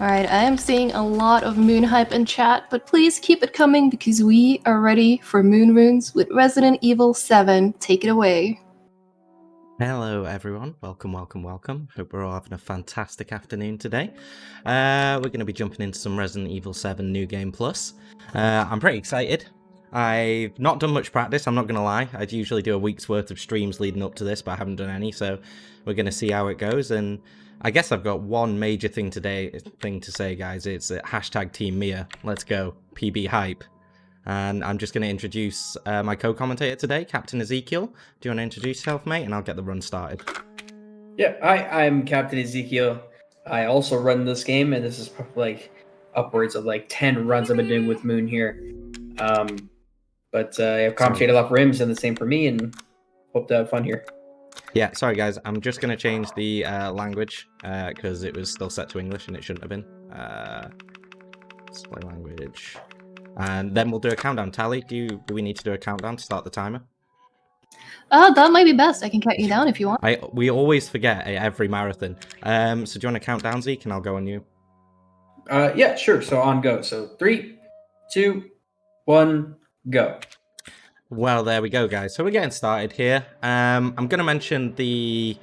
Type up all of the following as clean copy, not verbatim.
Alright, I am seeing a lot of moon hype in chat, but please keep it coming because we are ready for Moon Runes with Resident Evil 7. Take it away. Hello everyone, welcome. Hope we're all having a fantastic afternoon today. We're going to be jumping into some Resident Evil 7 New Game Plus. I'm pretty excited. I've not done much practice, I'm not going to lie. I'd usually do a week's worth of streams leading up to this, but I haven't done any, so we're going to see how it goes. And I guess I've got one major thing to say, guys. It's hashtag Team Mia. Let's go. PB hype. And I'm just going to introduce my co-commentator today, Captain Ezekiel. Do you want to introduce yourself, mate? And I'll get the run started. Yeah, I'm Captain Ezekiel. I also run this game, and this is probably like upwards of like 10 runs I've been doing with Moon here. But I've commentated a lot for him, and the same for me, and hope to have fun here. Yeah, sorry guys, I'm just going to change the language because it was still set to English and it shouldn't have been. Display language. And then we'll do a countdown. Tally, do we need to do a countdown to start the timer? That might be best. I can count you down if you want. We always forget at every marathon. So do you want to count down, Zeke, and I'll go on you? Yeah, sure. So on go. So 3, 2, 1, go. Well, there we go, guys. So we're getting started here. I'm going to mention the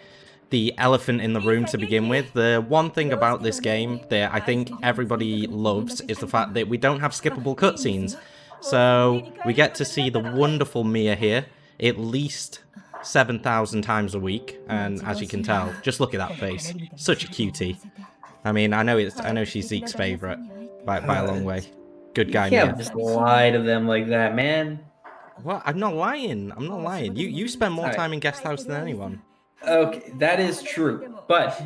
elephant in the room to begin with. The one thing about this game that I think everybody loves is the fact that we don't have skippable cutscenes. So we get to see the wonderful Mia here at least 7,000 times a week. And as you can tell, just look at that face. Such a cutie. I mean, I know she's Zeke's favorite by a long way. Good guy, Mia. You Mia. can't just lie to them like that, man. What? I'm not lying. You spend more time in guest house than anyone. Okay, that is true, but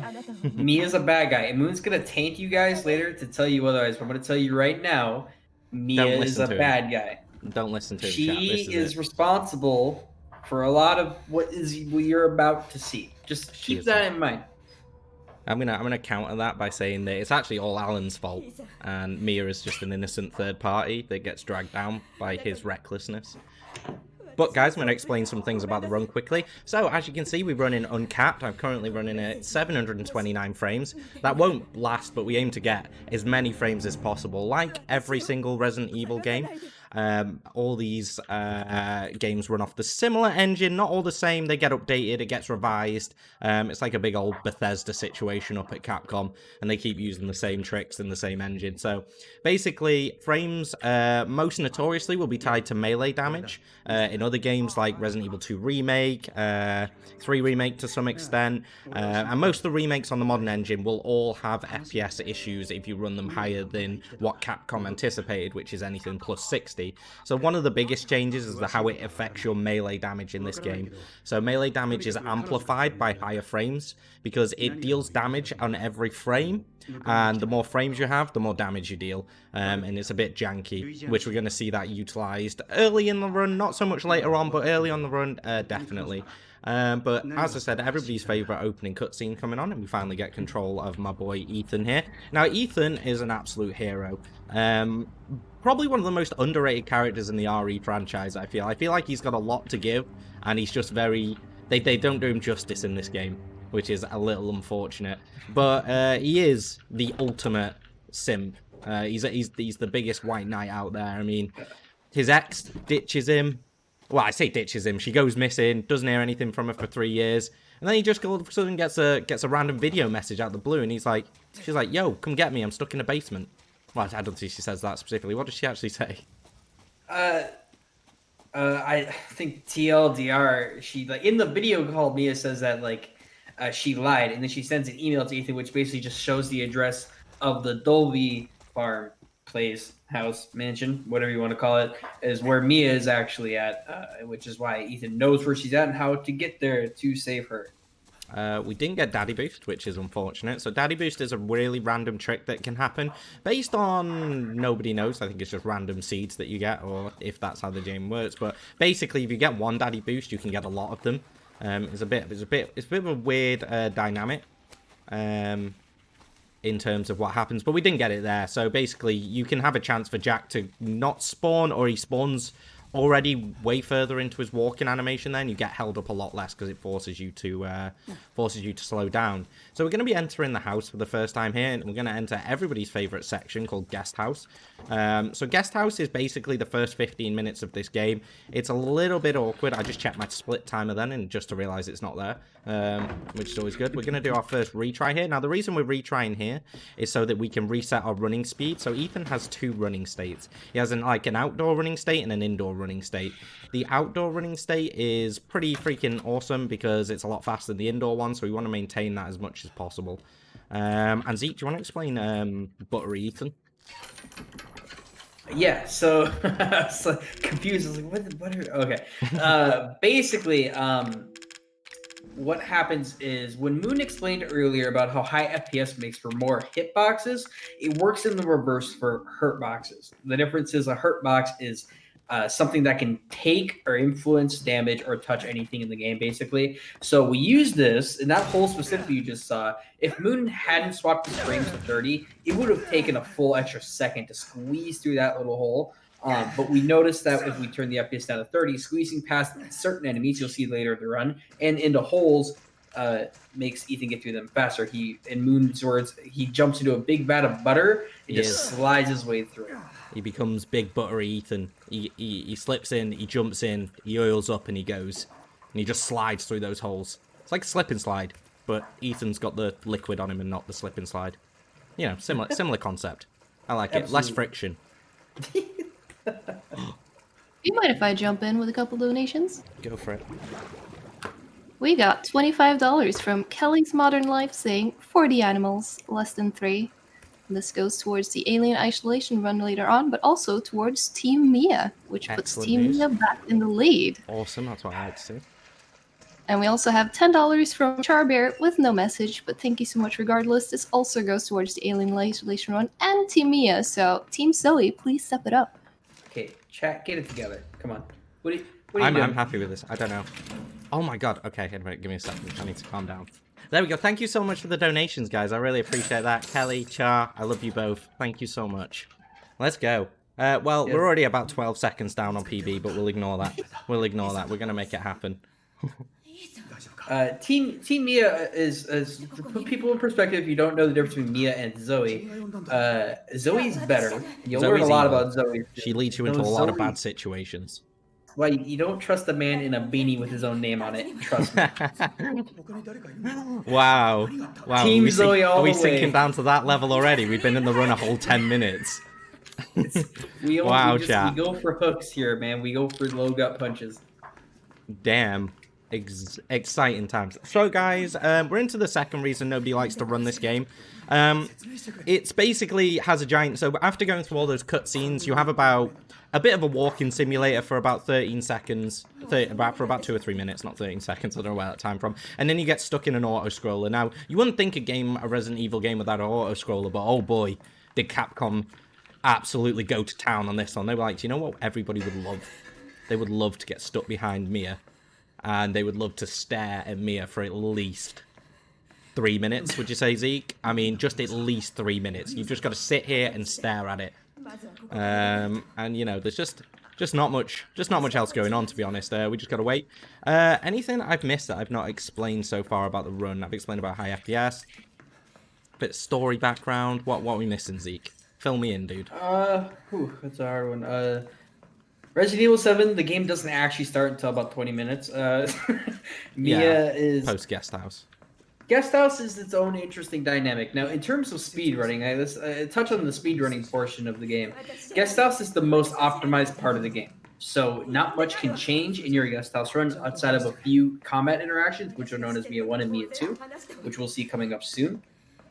Mia's a bad guy, and Moon's gonna taint you guys later to tell you otherwise. But I'm gonna tell you right now, Mia is a bad guy. Don't listen to him. She is responsible for a lot of what you're about to see. Just keep that in mind. I'm gonna counter that by saying that it's actually all Alan's fault, and Mia is just an innocent third party that gets dragged down by his recklessness. But guys, I'm going to explain some things about the run quickly. So as you can see, we run in uncapped. I'm currently running at 729 frames. That won't last, but we aim to get as many frames as possible. Like every single Resident Evil game, all these games run off the similar engine, not all the same. They get updated, it gets revised. It's like a big old Bethesda situation up at Capcom, and they keep using the same tricks and the same engine. So basically, frames most notoriously will be tied to melee damage. In other games like Resident Evil 2 Remake, 3 Remake to some extent, and most of the remakes on the modern engine will all have FPS issues if you run them higher than what Capcom anticipated, which is anything plus 60. So one of the biggest changes is how it affects your melee damage in this game. So melee damage is amplified by higher frames because it deals damage on every frame, and the more frames you have, the more damage you deal, and it's a bit janky, which we're going to see that utilized early in the run, not so much later on, but early on the run, definitely. But as I said, everybody's favourite opening cutscene coming on, and we finally get control of my boy Ethan here. Now, Ethan is an absolute hero. Probably one of the most underrated characters in the RE franchise, I feel. I feel like he's got a lot to give, and he's just very... They don't do him justice in this game, which is a little unfortunate. But he is the ultimate simp. He's the biggest white knight out there. I mean, his ex ditches him. Well, I say ditches him. She goes missing, doesn't hear anything from her for 3 years, and then he just all of a sudden gets a random video message out of the blue, and she's like, "Yo, come get me. I'm stuck in a basement." Well, I don't think she says that specifically. What does she actually say? I think TLDR. She like in the video call, Mia says that like she lied, and then she sends an email to Ethan, which basically just shows the address of the Dolby farm, place, house, mansion, whatever you want to call it, is where Mia is actually at, which is why Ethan knows where she's at and how to get there to save her. We didn't get Daddy Boost, which is unfortunate. So Daddy Boost is a really random trick that can happen based on nobody knows. I think it's just random seeds that you get, or if that's how the game works. But basically, if you get one Daddy Boost, you can get a lot of them. It's a bit of a weird dynamic in terms of what happens, but we didn't get it there. So basically, you can have a chance for Jack to not spawn, or he spawns already way further into his walking animation then, you get held up a lot less because it forces you to slow down. So we're going to be entering the house for the first time here, and we're going to enter everybody's favorite section called Guest House. So Guest House is basically the first 15 minutes of this game. It's a little bit awkward. I just checked my split timer then, and just to realize it's not there, which is always good. We're going to do our first retry here. Now, the reason we're retrying here is so that we can reset our running speed. So Ethan has 2 running states. He has an outdoor running state and an indoor running state. The outdoor running state is pretty freaking awesome because it's a lot faster than the indoor one, so we want to maintain that as much as possible. And Zeke, do you want to explain Buttery Ethan? Yeah, so I was like confused. I was like, what the butter? Okay. Basically, what happens is when Moon explained earlier about how high FPS makes for more hitboxes, it works in the reverse for hurt boxes. The difference is a hurt box is something that can take or influence damage or touch anything in the game, basically. So we use this, and that hole specifically you just saw, if Moon hadn't swapped his frames to 30, it would have taken a full extra second to squeeze through that little hole. But we noticed that if we turn the FPS down to 30, squeezing past certain enemies, you'll see later in the run, and into holes makes Ethan get through them faster. In Moon's words, he jumps into a big vat of butter and just slides his way through. He becomes big buttery Ethan. He slips in, he jumps in, he oils up, and he goes. And he just slides through those holes. It's like a slip and slide, but Ethan's got the liquid on him and not the slip and slide. You know, similar concept. I like it. Less friction. You mind if I jump in with a couple donations? Go for it. We got $25 from Kelly's Modern Life saying 40 animals, less than 3. This goes towards the Alien Isolation run later on, but also towards Team Mia, which puts Team Mia back in the lead. Awesome, that's what I like to see. And we also have $10 from Charbear with no message, but thank you so much regardless. This also goes towards the Alien Isolation run and Team Mia, so Team Zoe, please step it up. Okay, chat, get it together. Come on. What are you doing? I'm happy with this. I don't know. Oh my god. Okay, wait, give me a second. I need to calm down. There we go. Thank you so much for the donations, guys. I really appreciate that. Kelly, Char, I love you both. Thank you so much. Let's go. Well, we're already about 12 seconds down on PB, but we'll ignore that. We'll ignore that. We're going to make it happen. Team Mia is to put people in perspective. If you don't know the difference between Mia and Zoe, Zoe's better. You'll learn a lot about Zoe. She leads you into a lot of bad situations. Well, you don't trust a man in a beanie with his own name on it. Trust me. Wow. Team Zoe all the way. Are we sinking down to that level already? We've been in the run a whole 10 minutes. We go for hooks here, man. We go for low gut punches. Damn. Exciting times. So, guys, we're into the second reason nobody likes to run this game. It's basically has a giant... So, after going through all those cutscenes, you have about... a bit of a walking simulator for about 13 seconds, for about 2 or 3 minutes, not 13 seconds, I don't know where that time from. And then you get stuck in an auto-scroller. Now, you wouldn't think a Resident Evil game without an auto-scroller, but oh boy, did Capcom absolutely go to town on this one. They were like, you know what everybody would love? They would love to get stuck behind Mia, and they would love to stare at Mia for at least 3 minutes, would you say, Zeke? I mean, just at least 3 minutes. You've just got to sit here and stare at it. And you know, there's just not much else going on, to be honest. We just gotta wait. Anything I've missed that I've not explained so far about the run? I've explained about high FPS, bit of story background. What are we missing, Zeke? Fill me in, dude. That's a hard one. Resident Evil 7, the game doesn't actually start until about 20 minutes. Mia is post guest house. Guest House is its own interesting dynamic. Now, in terms of speedrunning, I touch on the speedrunning portion of the game. Guest House is the most optimized part of the game. So not much can change in your Guest House runs outside of a few combat interactions, which are known as Mia 1 and Mia 2, which we'll see coming up soon.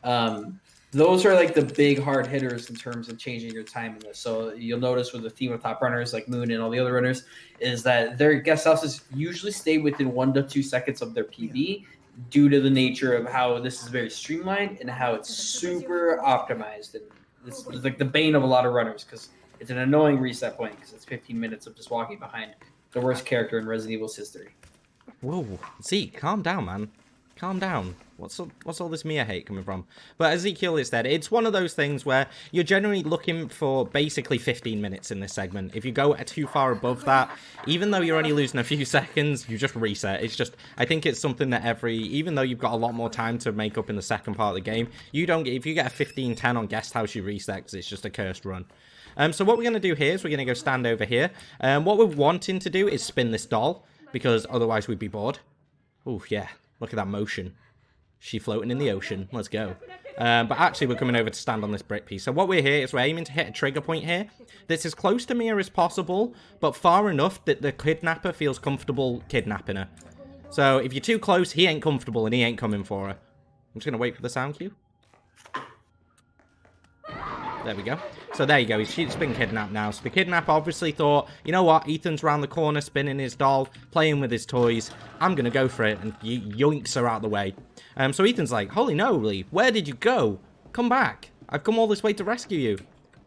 Those are like the big hard hitters in terms of changing your time in this. So you'll notice with the theme of top runners like Moon and all the other runners is that their Guest Houses usually stay within 1 to 2 seconds of their PB, due to the nature of how this is very streamlined and how it's super optimized. And it's like the bane of a lot of runners because it's an annoying reset point because it's 15 minutes of just walking behind the worst character in Resident Evil's history. Whoa, Zeke, calm down, man. Calm down. What's all this Mia hate coming from? But Ezekiel is dead. It's one of those things where you're generally looking for basically 15 minutes in this segment. If you go too far above that, even though you're only losing a few seconds, you just reset. It's just, I think it's something that even though you've got a lot more time to make up in the second part of the game, if you get a 15-10 on Guest House, you reset because it's just a cursed run. So what we're going to do here is we're going to go stand over here. What we're wanting to do is spin this doll, because otherwise we'd be bored. Oh, yeah. Look at that motion. She floating in the ocean. Let's go. But actually, we're coming over to stand on this brick piece. So what we're here is we're aiming to hit a trigger point here. That's as close to Mia as possible, but far enough that the kidnapper feels comfortable kidnapping her. So if you're too close, he ain't comfortable and he ain't coming for her. I'm just going to wait for the sound cue. There we go. So there you go. She's been kidnapped now. So the kidnapper obviously thought, you know what? Ethan's round the corner spinning his doll, playing with his toys. I'm going to go for it. And yoinks her out the way. So Ethan's like, holy moly, where did you go? Come back. I've come all this way to rescue you.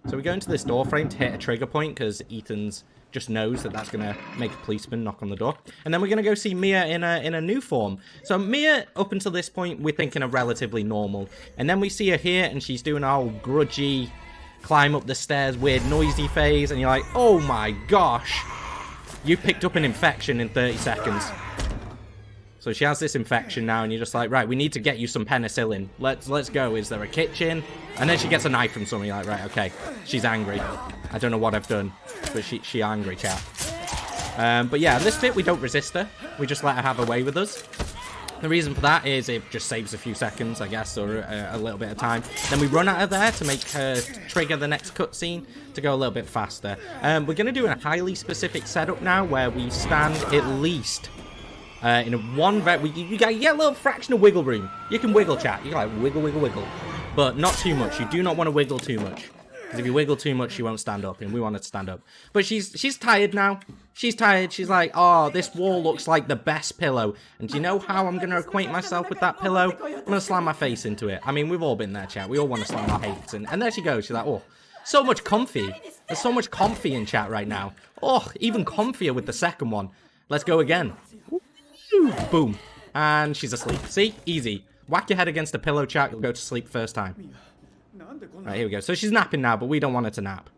So we go into this door frame to hit a trigger point because Ethan's just knows that that's going to make a policeman knock on the door. And then we're going to go see Mia in a new form. So Mia, up until this point, we're thinking of relatively normal. And then we see her here and she's doing our grudgy climb up the stairs, weird noisy phase, and you're like, oh my gosh, you picked up an infection in 30 seconds. So she has this infection now, and you're just like, right, we need to get you some penicillin. Let's go. Is there a kitchen? And then she gets a knife from somebody. Like, right, okay, she's angry. I don't know what I've done, but she angry, chat. But yeah, in this bit we don't resist her. We just let her have her way with us. The reason for that is it just saves a few seconds, I guess, or a little bit of time. Then we run at her there to make her trigger the next cutscene to go a little bit faster. We're going to do a highly specific setup now where we stand at least in a you get a little fraction of wiggle room. You can wiggle, chat. You can like wiggle, wiggle, wiggle. But not too much. You do not want to wiggle too much. Because if you wiggle too much, she won't stand up, and we want her to stand up. But she's tired now. She's tired. She's like, oh, this wall looks like the best pillow. And do you know how I'm going to acquaint myself with that pillow? I'm going to slam my face into it. I mean, we've all been there, chat. We all want to slam our face in. And there she goes. She's like, oh, so much comfy. There's so much comfy in chat right now. Oh, even comfier with the second one. Let's go again. Ooh, boom. And she's asleep. See? Easy. Whack your head against a pillow, chat. You'll go to sleep first time. Right, here we go. So she's napping now, but we don't want her to nap.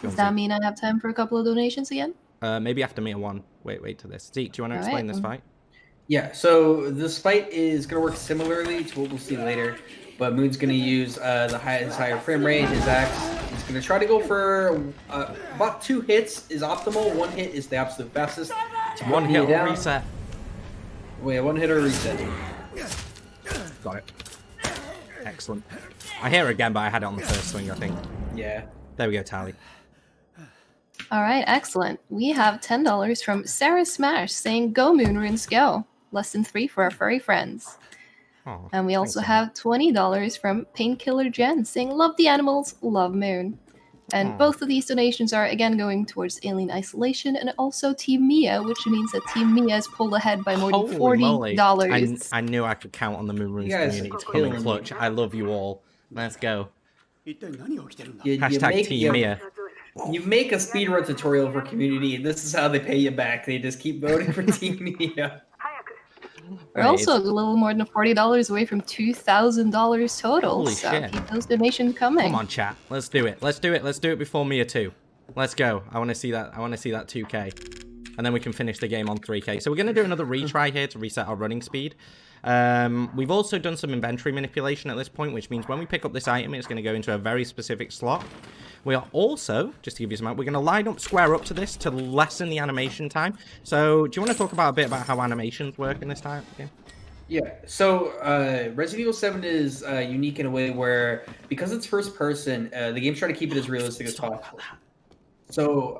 Does that mean I have time for a couple of donations again? Maybe after Mia 1. Wait to this. Zeke, do you want to explain this fight? Yeah, so this fight is going to work similarly to what we'll see later, but Moon's going to use his higher frame rate, his axe. He's going to try to go for about 2 hits is optimal. 1 hit is the absolute fastest. One hit or reset. Wait, 1 hit or reset. Got it. Excellent. I hear it again, but I had it on the first swing, I think. Yeah. There we go, Tally. All right, excellent. We have $10 from Sarah Smash saying, go Moonrunes, go. Less than 3 for our furry friends. Oh, and we also have $20 from Painkiller Jen saying, love the animals, love Moon. And both of these donations are, again, going towards Alien Isolation and also Team Mia, which means that Team Mia has pulled ahead by more than $40. I knew I could count on the Moonrunes community to come in clutch. I love you all. Let's go. Hashtag Team Mia. You make a speedrun tutorial for community, and this is how they pay you back. They just keep voting for Team Mia. We're also a little more than $40 away from $2,000 total. Holy so shit. Keep those donations coming. Come on, chat. Let's do it. Let's do it. Let's do it before Mia 2. Let's go. I want to see that. I want to see that 2K. And then we can finish the game on 3K. So we're going to do another retry here to reset our running speed. We've also done some inventory manipulation at this point, which means when we pick up this item, it's going to go into a very specific slot. We are also, just to give you some, we're going to line up, square up to this to lessen the animation time. So, do you want to talk about a bit about how animations work in this time game? Yeah, so Resident Evil 7 is unique in a way where, because it's first person, the game's trying to keep it as realistic as possible. So,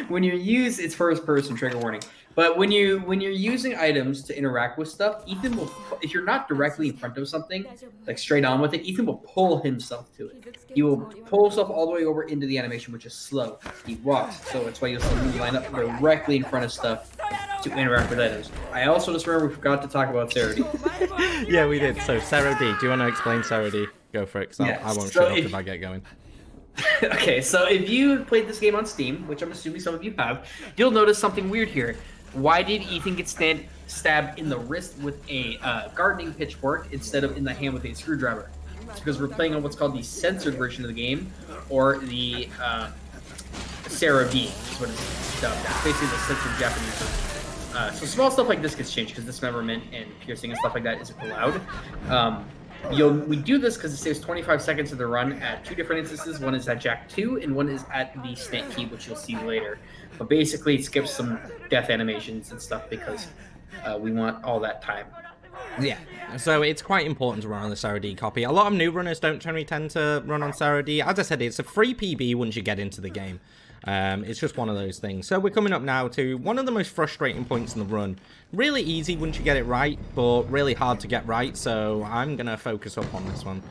when you use its first person, trigger warning. But when you're using items to interact with stuff, Ethan will, if you're not directly in front of something, like straight on with it, Ethan will pull himself to it. He will pull himself all the way over into the animation, which is slow. He walks, so that's why you'll see me line up directly in front of stuff to interact with items. I also just remember we forgot to talk about Sarah D. Yeah, we did. So Sarah D, do you want to explain Sarah D? Go for it, because I won't shut up if I get going. Okay, so if you played this game on Steam, which I'm assuming some of you have, you'll notice something weird here. Why did Ethan get stabbed in the wrist with a gardening pitchfork instead of in the hand with a screwdriver? It's because we're playing on what's called the censored version of the game, or the Sarah V, is what it's dubbed. It's basically the censored Japanese version. So small stuff like this gets changed because dismemberment and piercing and stuff like that isn't allowed. We do this because it saves 25 seconds of the run at 2 different instances. One is at Jack 2, and one is at the Snake Key, which you'll see later. But basically, it skips some death animations and stuff because we want all that time. Yeah, so it's quite important to run on the Sarah D copy. A lot of new runners don't generally tend to run on Sarah D. As I said, it's a free PB once you get into the game. It's just one of those things. So we're coming up now to one of the most frustrating points in the run. Really easy once you get it right, but really hard to get right. So I'm going to focus up on this one.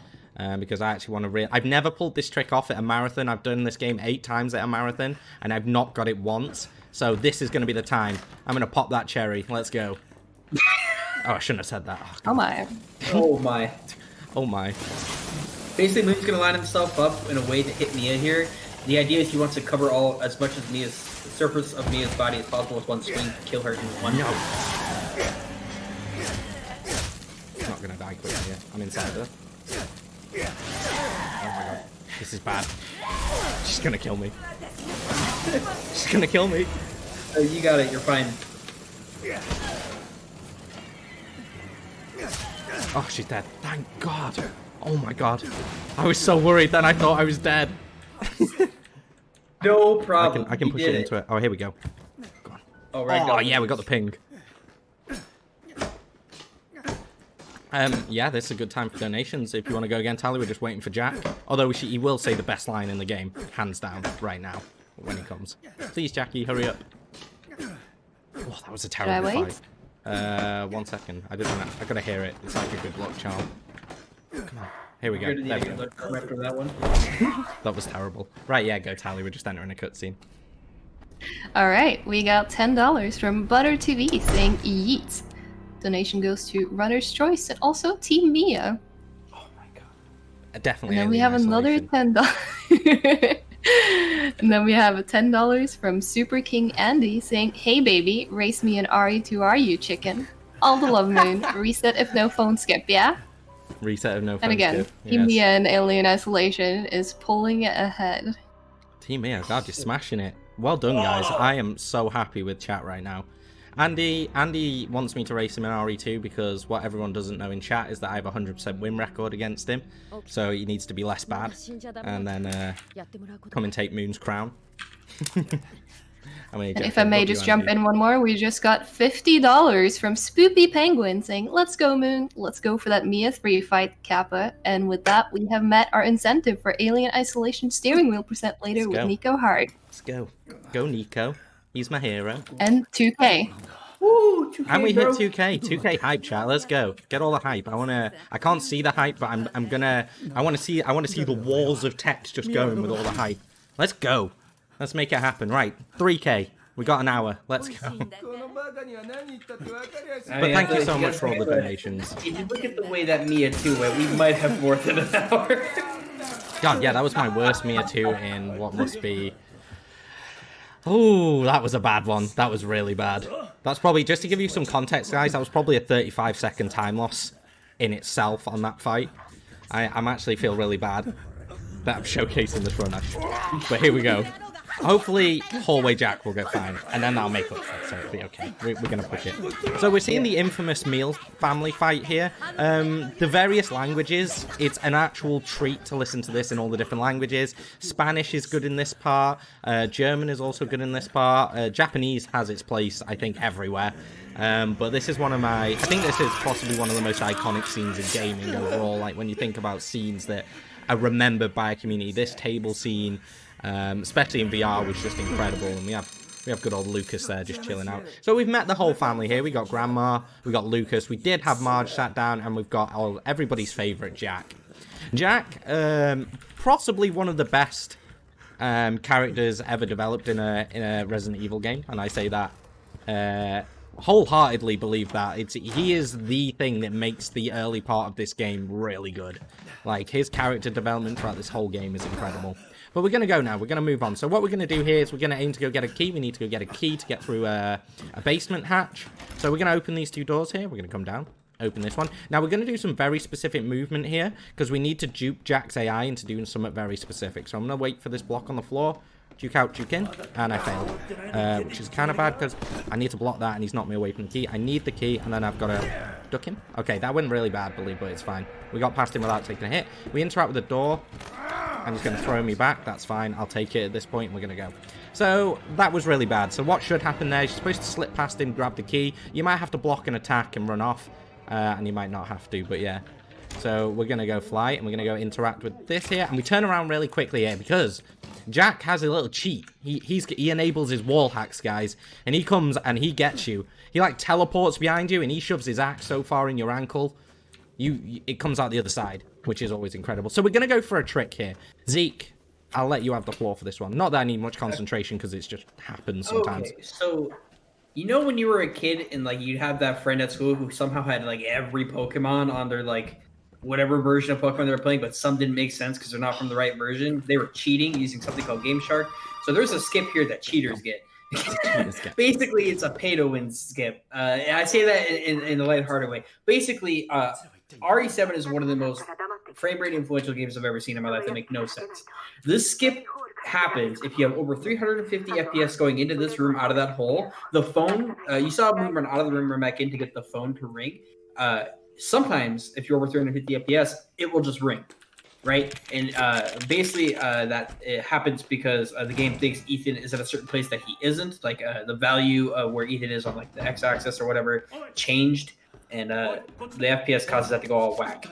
Because I actually want to I've never pulled this trick off at a marathon. I've done this game 8 times at a marathon, and I've not got it once. So this is going to be the time. I'm going to pop that cherry. Let's go. Oh, I shouldn't have said that. Oh my. Oh my. Oh my. Basically, Moon's going to line himself up in a way to hit Mia here. The idea is he wants to cover as much of the surface of Mia's body as possible with one swing to kill her in one. No. I'm not going to die quickly here. I'm inside her. Oh my god. This is bad. She's going to kill me. She's going to kill me. You got it. You're fine. Oh, she's dead. Thank God. Oh my god. I was so worried then I thought I was dead. No problem. I can push it into it. Oh, here we go. Go on. Oh, right. Oh, yeah, we got the ping. Yeah, this is a good time for donations. If you want to go again, Tally, we're just waiting for Jack. Although he will say the best line in the game, hands down, right now, when he comes. Please, Jackie, hurry up. Oh, that was a terrible fight. 1 second. I gotta hear it. It's like a good luck charm. Come on. Here we go. There we go. After that one. That was terrible. Right, yeah, go Tally. We're just entering a cutscene. All right, we got $10 from Butter TV saying yeet. Donation goes to Runner's Choice and also Team Mia. Oh my god. Definitely. And then we have another $10. And then we have a $10 from Super King Andy saying, "Hey baby, race me an RE2 RU chicken. All the love, Moon. Reset if no phone skip, yeah?" Reset if no phone And again, skip. Team Mia and Alien Isolation is pulling it ahead. Team Mia, God, you're smashing it. Well done, guys. I am so happy with chat right now. Andy wants me to race him in RE2 because what everyone doesn't know in chat is that I have a 100% win record against him. So he needs to be less bad. And then come and take Moon's crown. And if I may just jump in one more, we just got $50 from Spoopy Penguin saying, "Let's go, Moon. Let's go for that Mia 3 fight, Kappa." And with that, we have met our incentive for Alien Isolation steering wheel % later with Nico Hart. Let's go. Go, Nico. He's my hero. And 2K. Woo, 2K, And we bro. hit 2K. 2K hype, chat. Let's go. Get all the hype. I can't see the hype, but I want to see the walls of text just going with all the hype. Let's go. Let's make it happen. Right. 3K. We got an hour. Let's go. But thank you so much for all the donations. If you look at the way that Mia 2 went, we might have more than an hour. God, yeah, that was my worst Mia 2 in what must be... Oh, that was a bad one. That was really bad. That's probably, just to give you some context, guys, that was probably a 35-second time loss in itself on that fight. I'm actually feel really bad that I'm showcasing this run. But here we go. Hopefully, Hallway Jack will go fine, and then that'll make up for it, so it'll be okay. We're going to push it. So we're seeing the infamous meal family fight here. The various languages, it's an actual treat to listen to this in all the different languages. Spanish is good in this part. German is also good in this part. Japanese has its place, I think, everywhere. But this is I think this is possibly one of the most iconic scenes in gaming overall. Like, when you think about scenes that are remembered by a community, this table scene... especially in VR, was just incredible, and we have good old Lucas there just chilling out. So we've met the whole family here. We got Grandma, we got Lucas, we did have Marge sat down, and we've got everybody's favourite Jack. Jack, possibly one of the best characters ever developed in a Resident Evil game, and I say that wholeheartedly believe that. He is the thing that makes the early part of this game really good. Like, his character development throughout this whole game is incredible. But we're going to go now. We're going to move on. So what we're going to do here is we're going to aim to go get a key. We need to go get a key to get through a basement hatch. So we're going to open these 2 doors here. We're going to come down. Open this one. Now, we're going to do some very specific movement here because we need to dupe Jack's AI into doing something very specific. So I'm going to wait for this block on the floor. Duke out, duke in, and I failed, which is kind of bad because I need to block that and he's knocked me away from the key. I need the key, and then I've got to duck him. Okay, that went really bad, but it's fine. We got past him without taking a hit. We interact with the door, and he's going to throw me back. That's fine. I'll take it at this point. We're going to go. So that was really bad. So what should happen there? You're supposed to slip past him, grab the key. You might have to block an attack and run off, and you might not have to, but yeah. So we're going to go fly, and we're going to go interact with this here, and we turn around really quickly here because Jack has a little cheat. He enables his wall hacks, guys, and he comes and he gets you. He like teleports behind you, and he shoves his axe so far in your ankle, it comes out the other side, which is always incredible. So we're going to go for a trick here. Zeke, I'll let you have the floor for this one. Not that I need much concentration because it just happens sometimes. Okay, so you know when you were a kid and like you'd have that friend at school who somehow had like every Pokemon on their like whatever version of Pokemon they were playing, but some didn't make sense because they're not from the right version. They were cheating using something called Game Shark. So there's a skip here that cheaters get. Basically, it's a pay-to-win skip. I say that in a lighthearted way. Basically, RE7 is one of the most frame rate influential games I've ever seen in my life that make no sense. This skip happens if you have over 350 FPS going into this room out of that hole. The phone, you saw Moon run out of the room, run back in to get the phone to ring. Sometimes, if you're over 350 FPS, it will just ring, right? And basically, that it happens because the game thinks Ethan is at a certain place that he isn't. Like the value where Ethan is on like the x-axis or whatever changed, and the FPS causes that to go all whack.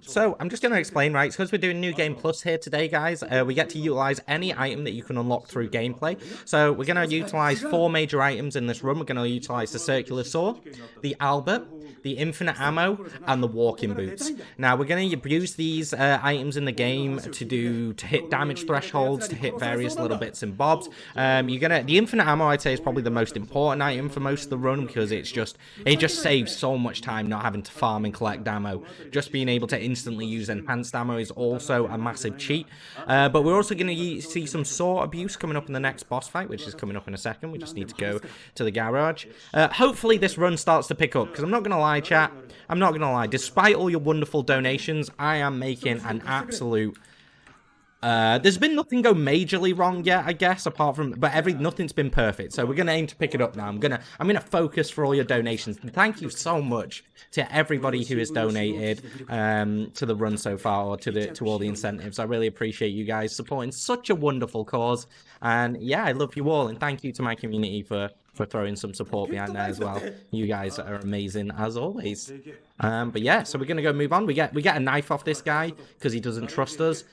So I'm just going to explain, right? Because we're doing New Game Plus here today, guys. We get to utilize any item that you can unlock through gameplay. So we're going to utilize 4 major items in this run. We're going to utilize the circular saw, the Albert, the infinite ammo, and the walking boots. Now we're going to use these items in the game to hit damage thresholds, to hit various little bits and bobs. The infinite ammo, I'd say, is probably the most important item for most of the run because it just saves so much time not having to farm and collect ammo. Just being able to instantly use enhanced ammo is also a massive cheat. But we're also going to see some saw abuse coming up in the next boss fight, which is coming up in a second. We just need to go to the garage. Hopefully this run starts to pick up, because I'm not going to lie, chat. I'm not going to lie. Despite all your wonderful donations, I am making an absolute... there's been nothing go majorly wrong yet, I guess, apart from, but nothing's been perfect. So we're gonna aim to pick it up now. I'm gonna focus for all your donations. And thank you so much to everybody who has donated to the run so far, or to all the incentives. I really appreciate you guys supporting such a wonderful cause. And yeah, I love you all, and thank you to my community for throwing some support behind there as well. You guys are amazing as always. But yeah, so we're gonna go move on. We get a knife off this guy because he doesn't trust us.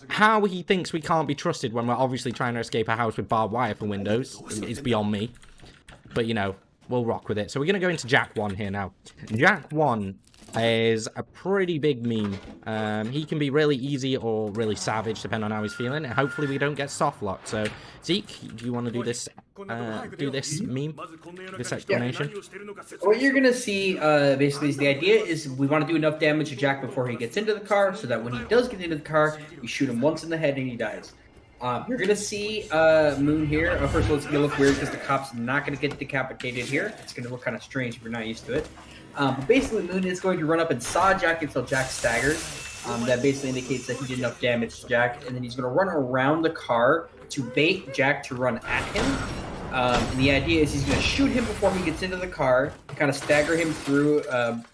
How he thinks we can't be trusted when we're obviously trying to escape a house with barbed wire for windows is beyond me. But, you know, we'll rock with it. So we're going to go into Jack 1 here now. Jack 1 is a pretty big meme. He can be really easy or really savage, depending on how he's feeling. And hopefully we don't get soft locked. So, Zeke, do you want to do this meme? This explanation? What you're going to see, basically, is the idea is we want to do enough damage to Jack before he gets into the car, so that when he does get into the car, you shoot him once in the head and he dies. You're going to see Moon here. First of all, it's going to look weird because the cop's not going to get decapitated here. It's going to look kind of strange if you're not used to it. But basically, Moon is going to run up and saw Jack until Jack staggers. That basically indicates that he did enough damage to Jack. And then he's going to run around the car to bait Jack to run at him. And the idea is he's going to shoot him before he gets into the car, kind of stagger him through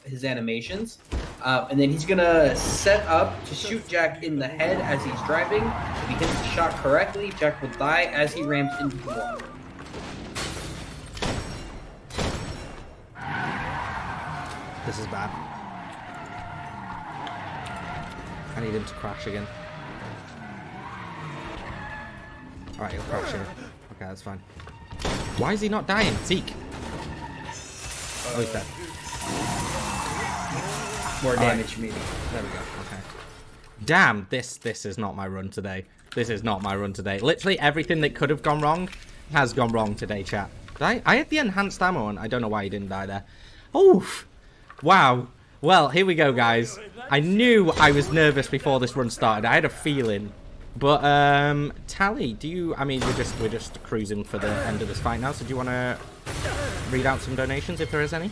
his animations. And then he's going to set up to shoot Jack in the head as he's driving. If he hits the shot correctly, Jack will die as he rams into the wall. This is bad. I need him to crash again. Alright, he'll crash here. Okay, that's fine. Why is he not dying? Zeke! Oh, he's dead. More damage, maybe. There we go. Okay. Damn, this is not my run today. This is not my run today. Literally everything that could have gone wrong has gone wrong today, chat. I had the enhanced ammo, and I don't know why he didn't die there. Oof! Wow. Well, here we go, guys. I knew I was nervous before this run started. I had a feeling But Tally, do you? I mean, we're just cruising for the end of this fight now. So do you want to read out some donations if there is any?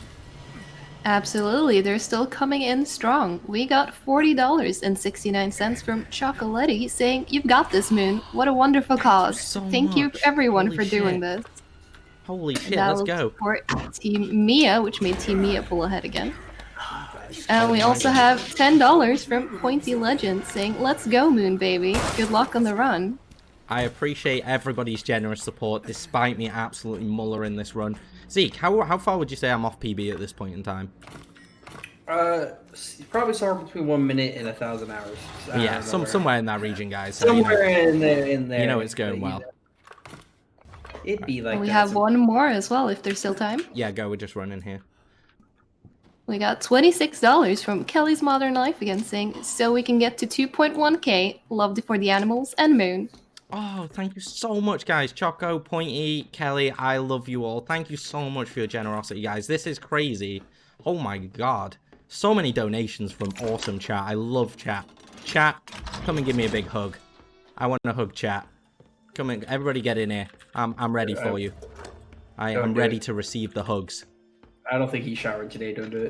Absolutely, they're still coming in strong. We got $40.69 from Chocoletti saying, "You've got this, Moon. What a wonderful cause. So Thank you much. everyone Holy for doing shit. this." Holy shit, That let's will go. support Team Mia, which made Team Mia pull ahead again. And we also have $10 from Pointy Legend saying, "Let's go, Moon baby. Good luck on the run." I appreciate everybody's generous support, despite me absolutely mullering this run. Zeke, how far would you say I'm off PB at this point in time? Probably somewhere between 1 minute and 1,000 hours. Yeah, somewhere in that region, guys. So, somewhere in there. You know it's going well. It'd be like We that. have one more as well if there's still time. Yeah, go. We're just running here. We got $26 from Kelly's Modern Life again saying, "So we can get to 2.1k. Loved it for the animals and Moon." Oh, thank you so much, guys. Choco, Pointy, Kelly, I love you all. Thank you so much for your generosity, guys. This is crazy. Oh my god. So many donations from awesome chat. I love chat. Chat, come and give me a big hug. I want to hug chat. Come in, everybody get in here. I'm ready for you. I am ready to receive the hugs. I don't think he showered today. Don't do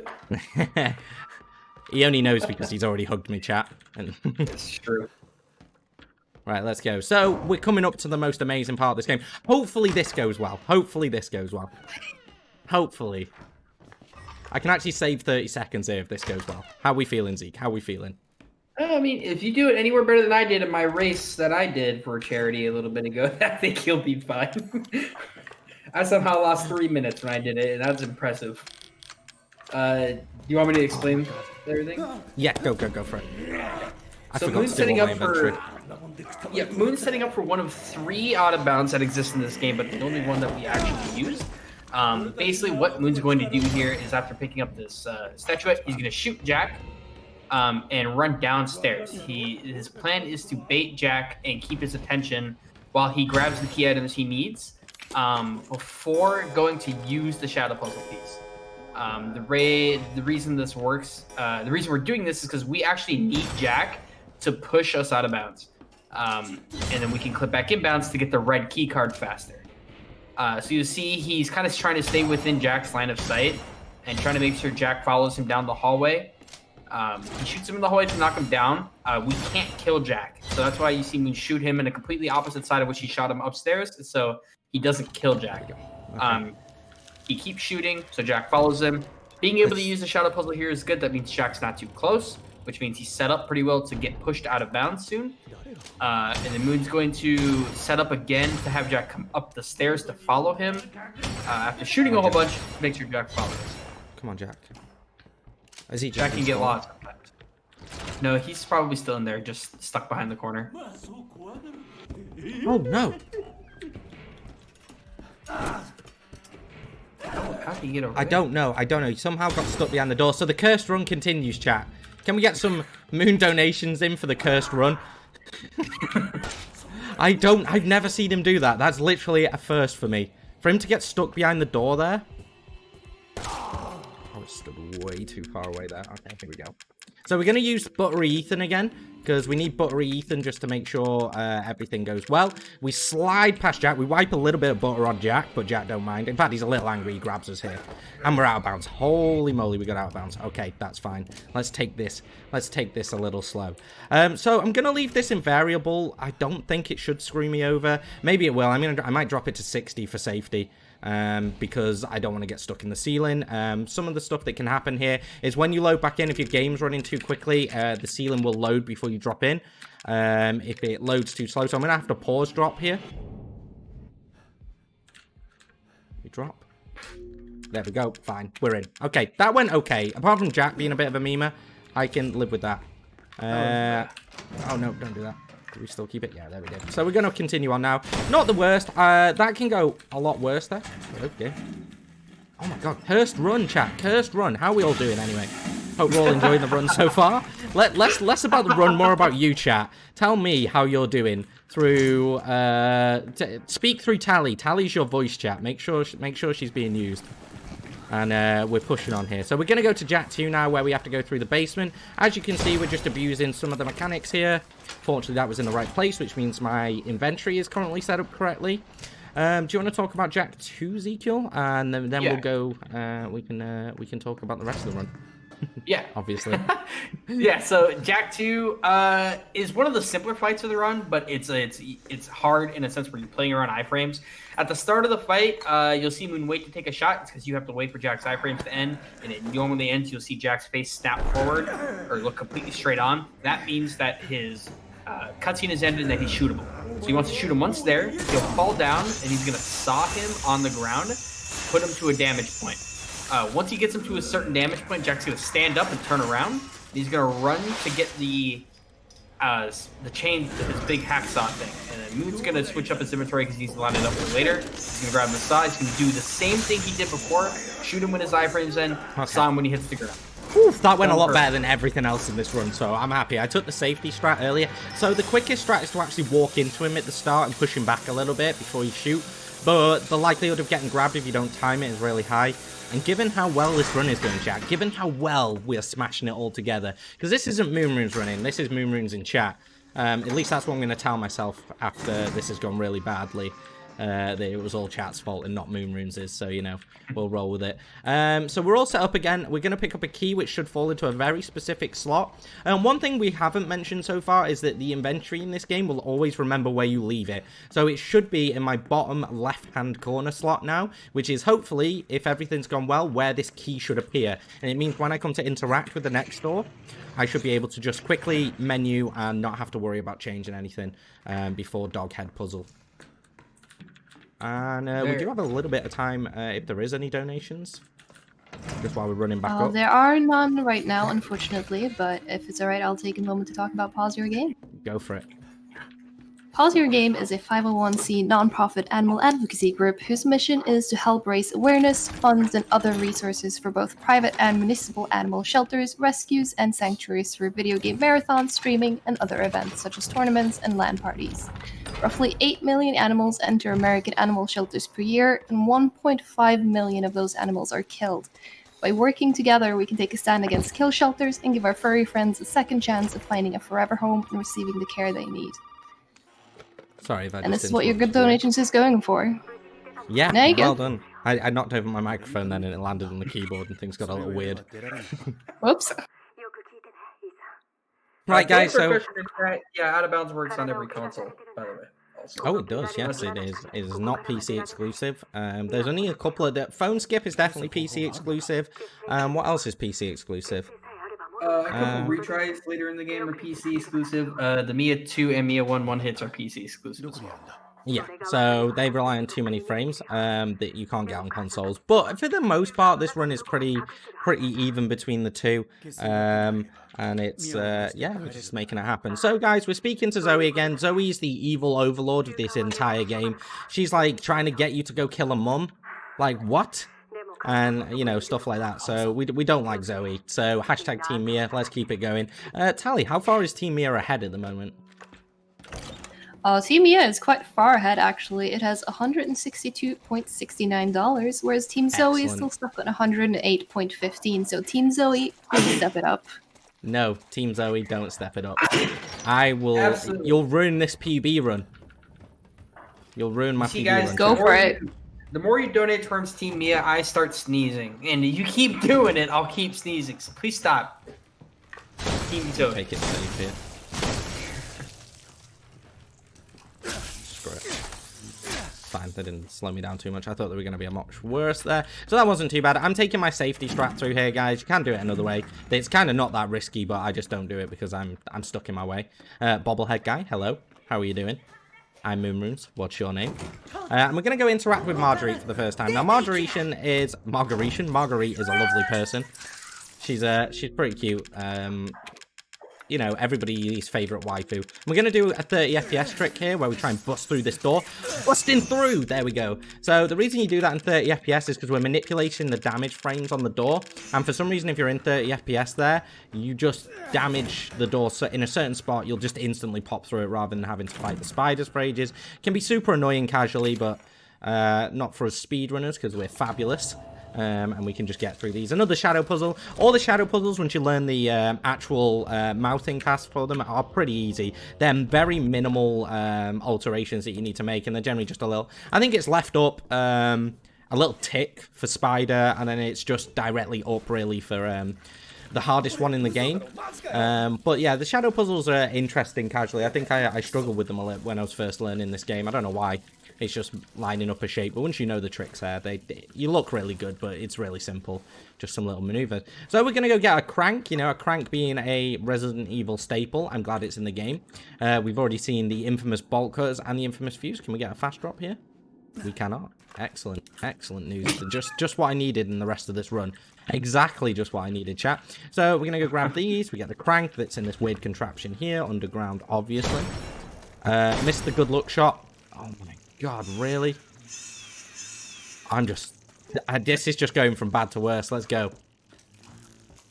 it. He only knows because he's already hugged me, chat. It's true. Right, let's go. So, we're coming up to the most amazing part of this game. Hopefully this goes well. Hopefully this goes well. Hopefully. I can actually save 30 seconds here if this goes well. How we feeling, Zeke? How we feeling? I mean, if you do it anywhere better than I did in my race that I did for charity a little bit ago, I think you'll be fine. I somehow lost 3 minutes when I did it, and that's impressive. Do you want me to explain everything? Yeah, go for it. So Moon's setting up for Moon's setting up for one of 3 out of bounds that exist in this game, but the only one that we actually use. Basically, what Moon's going to do here is after picking up this statuette, he's going to shoot Jack and run downstairs. His plan is to bait Jack and keep his attention while he grabs the key items he needs before going to use the shadow puzzle piece. The reason this works, the reason we're doing this is because we actually need Jack to push us out of bounds. And then we can clip back in bounds to get the red key card faster. So you see he's kind of trying to stay within Jack's line of sight and trying to make sure Jack follows him down the hallway. He shoots him in the hallway to knock him down. We can't kill Jack. So that's why you see me shoot him in a completely opposite side of which he shot him upstairs. So he doesn't kill Jack. Okay. He keeps shooting, so Jack follows him. Being able to use the shadow puzzle here is good. That means Jack's not too close, which means he's set up pretty well to get pushed out of bounds soon. And then Moon's going to set up again to have Jack come up the stairs to follow him. After shooting a whole bunch, make sure Jack follows. Come on, Jack. Is he Jack can get lost sometimes. No, he's probably still in there, just stuck behind the corner. Oh, no. How did he get over I don't know. He somehow got stuck behind the door. So the cursed run continues, chat. Can we get some Moon donations in for the cursed run? I've never seen him do that. That's literally a first for me. For him to get stuck behind the door there. Oh, it stood way too far away there. Okay, here we go. So we're going to use Buttery Ethan again, because we need Buttery Ethan just to make sure everything goes well. We slide past Jack. We wipe a little bit of butter on Jack, but Jack don't mind. In fact, he's a little angry. He grabs us here. And we're out of bounds. Holy moly, we got out of bounds. Okay, that's fine. Let's take this. Let's take this a little slow. So I'm going to leave this in variable. I don't think it should screw me over. Maybe it will. I mean, I might drop it to 60 for safety. Because I don't want to get stuck in the ceiling. Some of the stuff that can happen here is when you load back in, if your game's running too quickly, the ceiling will load before you drop in. If it loads too slow. So I'm going to have to pause drop here. We drop. There we go. Fine. We're in. Okay, that went okay. Apart from Jack being a bit of a memer, I can live with that. Oh, no, don't do that. Do we still keep it? Yeah, there we go. So we're going to continue on now. Not the worst. That can go a lot worse there. Okay. Oh my god. Cursed run, chat. Cursed run. How are we all doing anyway? Hope we're all enjoying the run so far. Less about the run, more about you, chat. Tell me how you're doing through... speak through Tally. Tally's your voice chat. Make sure she's being used. And we're pushing on here. So we're going to go to Jack 2 now, where we have to go through the basement. As you can see, we're just abusing some of the mechanics here. Fortunately, that was in the right place, which means my inventory is currently set up correctly. Do you want to talk about Jack 2, Ezekiel? And then we'll go, we can talk about the rest of the run. Yeah. Obviously. Yeah, so Jack 2 is one of the simpler fights of the run, but it's hard in a sense where you're playing around iframes. At the start of the fight, you'll see Moon wait to take a shot. It's because you have to wait for Jack's iframes to end, and it normally ends, you'll see Jack's face snap forward or look completely straight on. That means that his cutscene is ended and that he's shootable. So he wants to shoot him once there, he'll fall down, and he's going to saw him on the ground, put him to a damage point. Once he gets him to a certain damage point, Jack's going to stand up and turn around. And he's going to run to get the chain to his big hacksaw thing. And then Moon's going to switch up his inventory because he's lined it up for later. He's going to grab the saw. He's going to do the same thing he did before. Shoot him when his iframes end. Okay. Saw him when he hits the ground. Oof, that went a lot better than everything else in this run, so I'm happy. I took the safety strat earlier. So the quickest strat is to actually walk into him at the start and push him back a little bit before you shoot. But the likelihood of getting grabbed if you don't time it is really high. And given how well this run is going, Jack, given how well we're smashing it all together, because this isn't Moonrunes running, this is Moonrunes in chat. At least that's what I'm going to tell myself after this has gone really badly. That it was all chat's fault and not Moonrunes's, so, you know, we'll roll with it. So we're all set up again. We're going to pick up a key which should fall into a very specific slot. And one thing we haven't mentioned so far is that the inventory in this game will always remember where you leave it. So it should be in my bottom left-hand corner slot now, which is hopefully, if everything's gone well, where this key should appear. And it means when I come to interact with the next door, I should be able to just quickly menu and not have to worry about changing anything before Doghead Puzzle. And we do have a little bit of time if there is any donations. Just while we're running back up. There are none right now, unfortunately, but if it's alright, I'll take a moment to talk about Pause Your Game. Go for it. Pause Your Game is a 501c nonprofit animal advocacy group whose mission is to help raise awareness, funds, and other resources for both private and municipal animal shelters, rescues, and sanctuaries through video game marathons, streaming, and other events such as tournaments and LAN parties. Roughly 8 million animals enter American animal shelters per year, and 1.5 million of those animals are killed. By working together, we can take a stand against kill shelters and give our furry friends a second chance of finding a forever home and receiving the care they need. Sorry if I And this is what your good donations is going for. Yeah, there you well go. done. I knocked over my microphone then and it landed on the keyboard and things got a little weird. Whoops. Right, guys, so... Yeah, Out of Bounds works on every console, by the way. Also. Oh, it does, yes, it is. It is not PC exclusive. There's only a couple of... Phone Skip is definitely PC exclusive. What else is PC exclusive? A couple retries later in the game are PC exclusive. The Mia 2 and Mia 1 one-hits are PC exclusive as well. Yeah, so they rely on too many frames that you can't get on consoles. But for the most part, this run is pretty even between the two. And it's, yeah, we're just making it happen. So, guys, we're speaking to Zoe again. Zoe is the evil overlord of this entire game. She's, like, trying to get you to go kill a mum. Like, what? And, you know, stuff like that. So, we don't like Zoe. So, hashtag Team Mia. Let's keep it going. Tally, how far is Team Mia ahead at the moment? Team Mia is quite far ahead, actually. It has $162.69, whereas Team Zoe is still stuck at $108.15. So Team Zoe, please step it up. No, Team Zoe, don't step it up. I will... Absolutely. You'll ruin this PB run. You'll ruin my PB guys, run. Go for it. The more you donate towards Team Mia, I start sneezing. And you keep doing it, I'll keep sneezing. So please stop. Team Zoe. Take it safe here. Screw it. Fine, that didn't slow me down too much. I thought they were going to be a much worse there. So that wasn't too bad. I'm taking my safety strat through here, guys. You can do it another way. It's kind of not that risky, but I just don't do it because I'm stuck in my way. Bobblehead guy, hello. How are you doing? I'm Moonrunes. What's your name? And we're going to go interact with Marguerite for the first time. Now, Marguerite is a lovely person. She's pretty cute. You know, everybody's favorite waifu. We're going to do a 30 FPS trick here where we try and bust through this door. Busting through! There we go. So the reason you do that in 30 FPS is because we're manipulating the damage frames on the door. And for some reason, if you're in 30 FPS there, you just damage the door. So in a certain spot, you'll just instantly pop through it rather than having to fight the spiders for ages. It can be super annoying casually, but not for us speedrunners because we're fabulous. And we can just get through these. Another shadow puzzle. All the shadow puzzles, once you learn the actual mouthing task for them, are pretty easy. They're very minimal alterations that you need to make, and they're generally just a little... I think it's left up a little tick for Spider, and then it's just directly up, really, for... the hardest one in the game. But yeah, the shadow puzzles are interesting casually. I think I struggled with them a little when I was first learning this game. I don't know why. It's just lining up a shape. But once you know the tricks there, you look really good, but it's really simple. Just some little maneuvers. So we're going to go get a crank. You know, a crank being a Resident Evil staple. I'm glad it's in the game. We've already seen the infamous bolt cutters and the infamous fuse. Can we get a fast drop here? We cannot. Excellent. Excellent news. Just what I needed in the rest of this run. Exactly just what I needed, chat. So we're going to go grab these. We get the crank that's in this weird contraption here. Underground, obviously. Missed the good luck shot. Oh my god, really? This is just going from bad to worse. Let's go.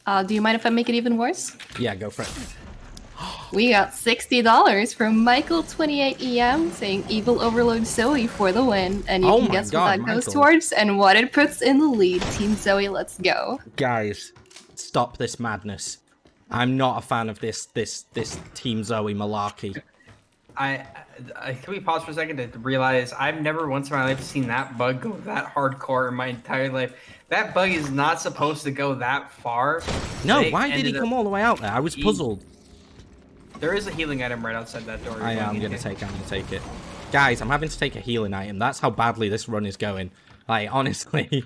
Do you mind if I make it even worse? Yeah, go for it. We got $60 from Michael28EM saying Evil Overload Zoe for the win. And you can guess what that goes towards and what it puts in the lead. Team Zoe, let's go. Guys, stop this madness. I'm not a fan of this Team Zoe malarkey. Can we pause for a second to realize I've never once in my life seen that bug go that hardcore in my entire life. That bug is not supposed to go that far. No, why did he come all the way out there? I was puzzled. There is a healing item right outside that door. I'm gonna take it. Guys, I'm having to take a healing item. That's how badly this run is going. Like, honestly.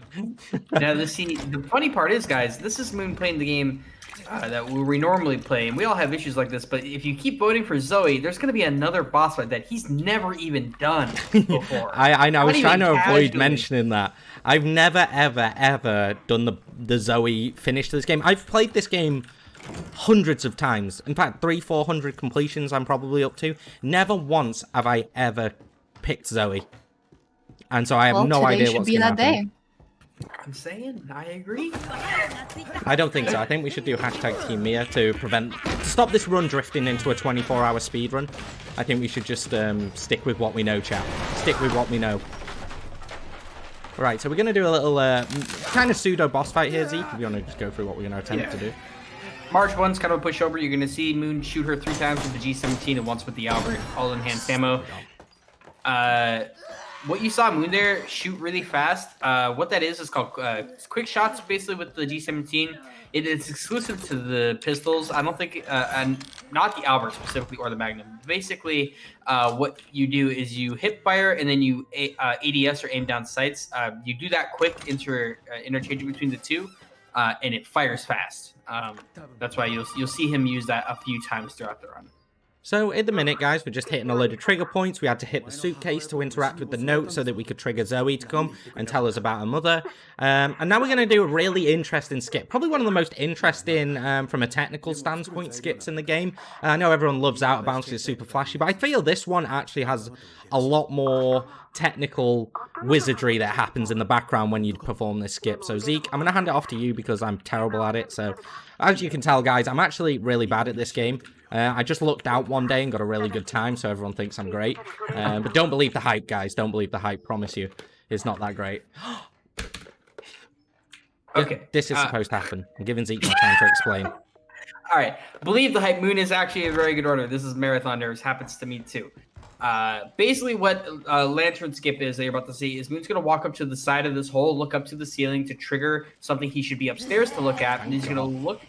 Now, the funny part is, guys, this is Moon playing the game that we normally play, and we all have issues like this, but if you keep voting for Zoe, there's going to be another boss fight that he's never even done before. I know, I was trying to avoid mentioning that. I've never, ever done the Zoe finish to this game. I've played this game hundreds of times. In fact, 300-400 completions I'm probably up to. Never once have I ever picked Zoe. And so I have no idea what's going to happen. Day. I'm saying, I agree. I don't think so. I think we should do hashtag Team Mia to stop this run drifting into a 24-hour speed run. I think we should just stick with what we know, chat. Stick with what we know. Right, so we're going to do a little kind of pseudo boss fight here, Zeke. If you want to just go through what we're going to attempt to do. March 1's kind of a pushover. You're going to see Moon shoot her 3 times with the G17 and once with the Albert, all enhanced ammo. What you saw Moon there shoot really fast. What that is called quick shots, basically with the G17. It is exclusive to the pistols. I don't think, and not the Albert specifically or the Magnum. Basically, what you do is you hip fire and then you ADS or aim down sights. You do that quick interchanging between the two, and it fires fast. That's why you'll see him use that a few times throughout the run. So, at the minute, guys, we're just hitting a load of trigger points. We had to hit the suitcase to interact with the note so that we could trigger Zoe to come and tell us about her mother. And now we're going to do a really interesting skip. Probably one of the most interesting, from a technical standpoint, skips in the game. I know everyone loves Out of Bounds because it's super flashy, but I feel this one actually has a lot more technical wizardry that happens in the background when you perform this skip. So, Zeke, I'm going to hand it off to you because I'm terrible at it. So, as you can tell, guys, I'm actually really bad at this game. I just looked out one day and got a really good time, so everyone thinks I'm great. But don't believe the hype, guys. Don't believe the hype. Promise you. It's not that great. Okay. This is supposed to happen. I'm giving Zeke more time to explain. All right. Believe the hype. Moon is actually a very good order. This is Marathon Nerves. Happens to me, too. Basically, what Lantern Skip is that you're about to see is Moon's going to walk up to the side of this hole, look up to the ceiling to trigger something he should be upstairs to look at, and he's going to look...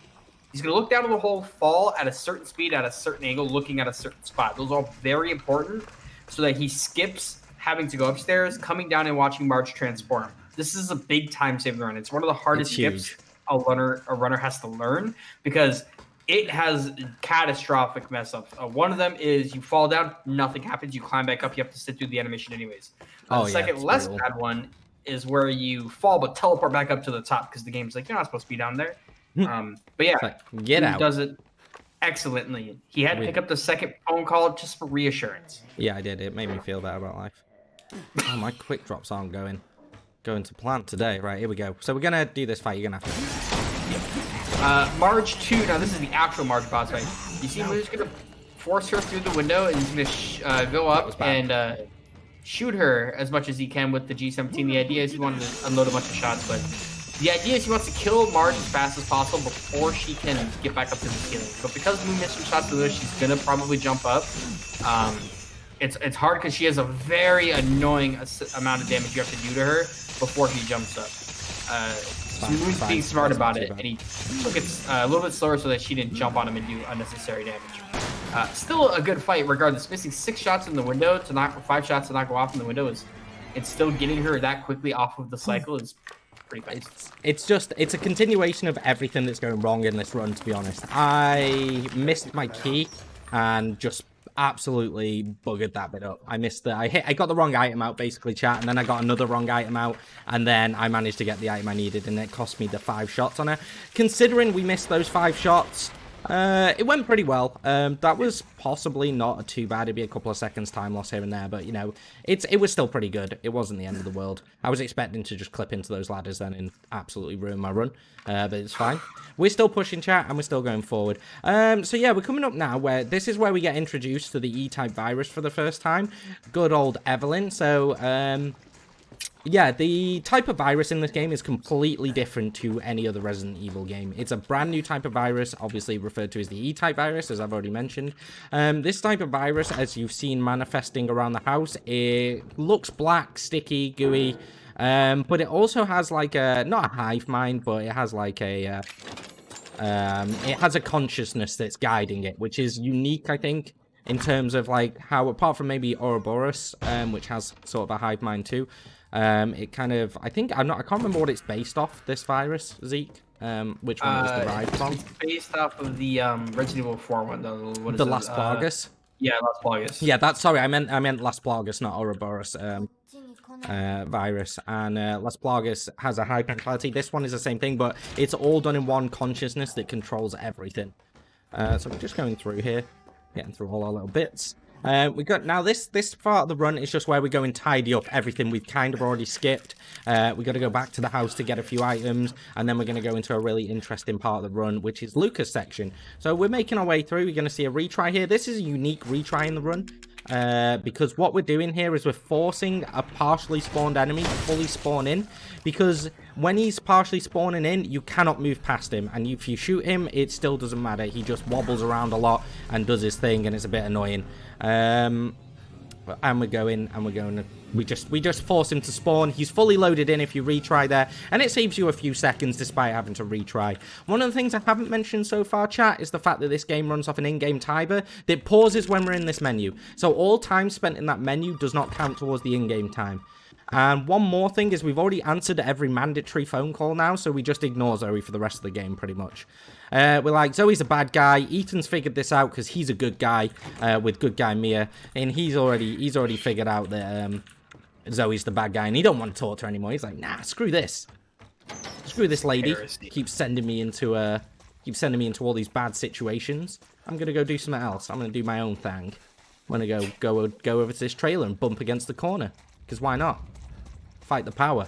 He's going to look down at the hole, fall at a certain speed, at a certain angle, looking at a certain spot. Those are all very important so that he skips having to go upstairs, coming down and watching Marge transform. This is a big time-saving run. It's one of the hardest skips a runner has to learn because it has catastrophic mess-ups. One of them is you fall down, nothing happens. You climb back up, you have to sit through the animation anyways. The second less bad one is where you fall but teleport back up to the top because the game's like, you're not supposed to be down there. But yeah, get out. He does it excellently. He had to pick up the second phone call just for reassurance. Yeah, I did. It made me feel better about life. Oh, my quick drops aren't going to plant today. Right, here we go. So we're gonna do this fight. You're gonna have to. Marge 2. Now this is the actual Marge boss fight. You see, Moon's gonna force her through the window, and he's gonna go up and shoot her as much as he can with the G17. The idea is he wanted to unload a bunch of shots, but The idea is he wants to kill Marge as fast as possible before she can get back up to the ceiling. But because Moon missed some shots to those, she's gonna probably jump up. It's hard because she has a very annoying amount of damage you have to do to her before he jumps up. Moon's being smart about it, and he took it a little bit slower so that she didn't jump on him and do unnecessary damage. Still a good fight regardless. Missing 6 shots in the window to not 5 shots to not go off in the window is it's still getting her that quickly off of the cycle is pretty fast. It's a continuation of everything that's going wrong in this run, to be honest. I missed my key and just absolutely buggered that bit up. I missed I got the wrong item out, basically, chat, and then I got another wrong item out, and then I managed to get the item I needed, and it cost me the 5 shots on her. Considering we missed those 5 shots, it went pretty well. That was possibly not too bad. It'd be a couple of seconds time loss here and there, but, you know, it was still pretty good. It wasn't the end of the world. I was expecting to just clip into those ladders then and absolutely ruin my run, but it's fine. We're still pushing, chat, and we're still going forward. So, yeah, we're coming up now where this is where we get introduced to the E-type virus for the first time. Good old Evelyn. So, yeah, the type of virus in this game is completely different to any other Resident Evil game. It's a brand new type of virus, obviously referred to as the E-type virus, as I've already mentioned. This type of virus, as you've seen manifesting around the house, it looks black, sticky, gooey, but it also has like a, not a hive mind, but it has like a, it has a consciousness that's guiding it, which is unique, I think, in terms of like how, apart from maybe Ouroboros, which has sort of a hive mind too, it kind of, I can't remember what it's based off, this virus, Zeke. Which one it was derived from? It's based off of the Resident Evil 4 one, though. What is the it? Las Plagas? Yeah, Las Plagas. Yeah, that's, sorry, I meant Las Plagas, not Ouroboros virus. And Las Plagas has a high mentality. This one is the same thing, but it's all done in one consciousness that controls everything. So we're just going through here, getting through all our little bits. We got now this part of the run is just where we're going tidy up everything we've kind of already skipped. We got to go back to the house to get a few items, and then we're going to go into a really interesting part of the run, which is Lucas' section. So we're making our way through. We're going to see a retry here. This is a unique retry in the run, because what we're doing here is we're forcing a partially spawned enemy to fully spawn in, because when he's partially spawning in, you cannot move past him, and if you shoot him, it still doesn't matter. He just wobbles around a lot and does his thing, and it's a bit annoying. And we're going, we just force him to spawn. He's fully loaded in if you retry there, and it saves you a few seconds despite having to retry. One of the things I haven't mentioned so far, chat, is the fact that this game runs off an in-game timer that pauses when we're in this menu. So all time spent in that menu does not count towards the in-game time. And one more thing is we've already answered every mandatory phone call now, so we just ignore Zoe for the rest of the game, pretty much. We're like, Zoe's a bad guy. Ethan's figured this out because he's a good guy with good guy Mia, and he's already figured out that Zoe's the bad guy, and he don't want to talk to her anymore. He's like, nah, screw this lady. Heresy. Keeps sending me into all these bad situations. I'm gonna go do something else. I'm gonna do my own thing. I'm gonna go over to this trailer and bump against the corner, because why not? Fight the power.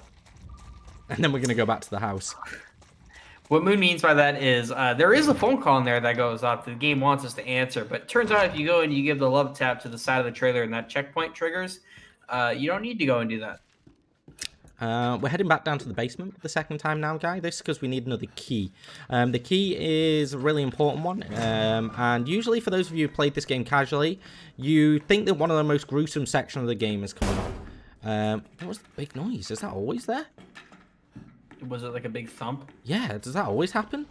And then we're going to go back to the house. What Moon means by that is there is a phone call in there that goes off. The game wants us to answer, but it turns out if you go and you give the love tap to the side of the trailer and that checkpoint triggers, you don't need to go and do that. We're heading back down to the basement for the second time now, guy. This is because we need another key. The key is a really important one, and usually for those of you who played this game casually, you think that one of the most gruesome sections of the game is coming up. What was the big noise? Is that always there? Was it like a big thump? Yeah, does that always happen?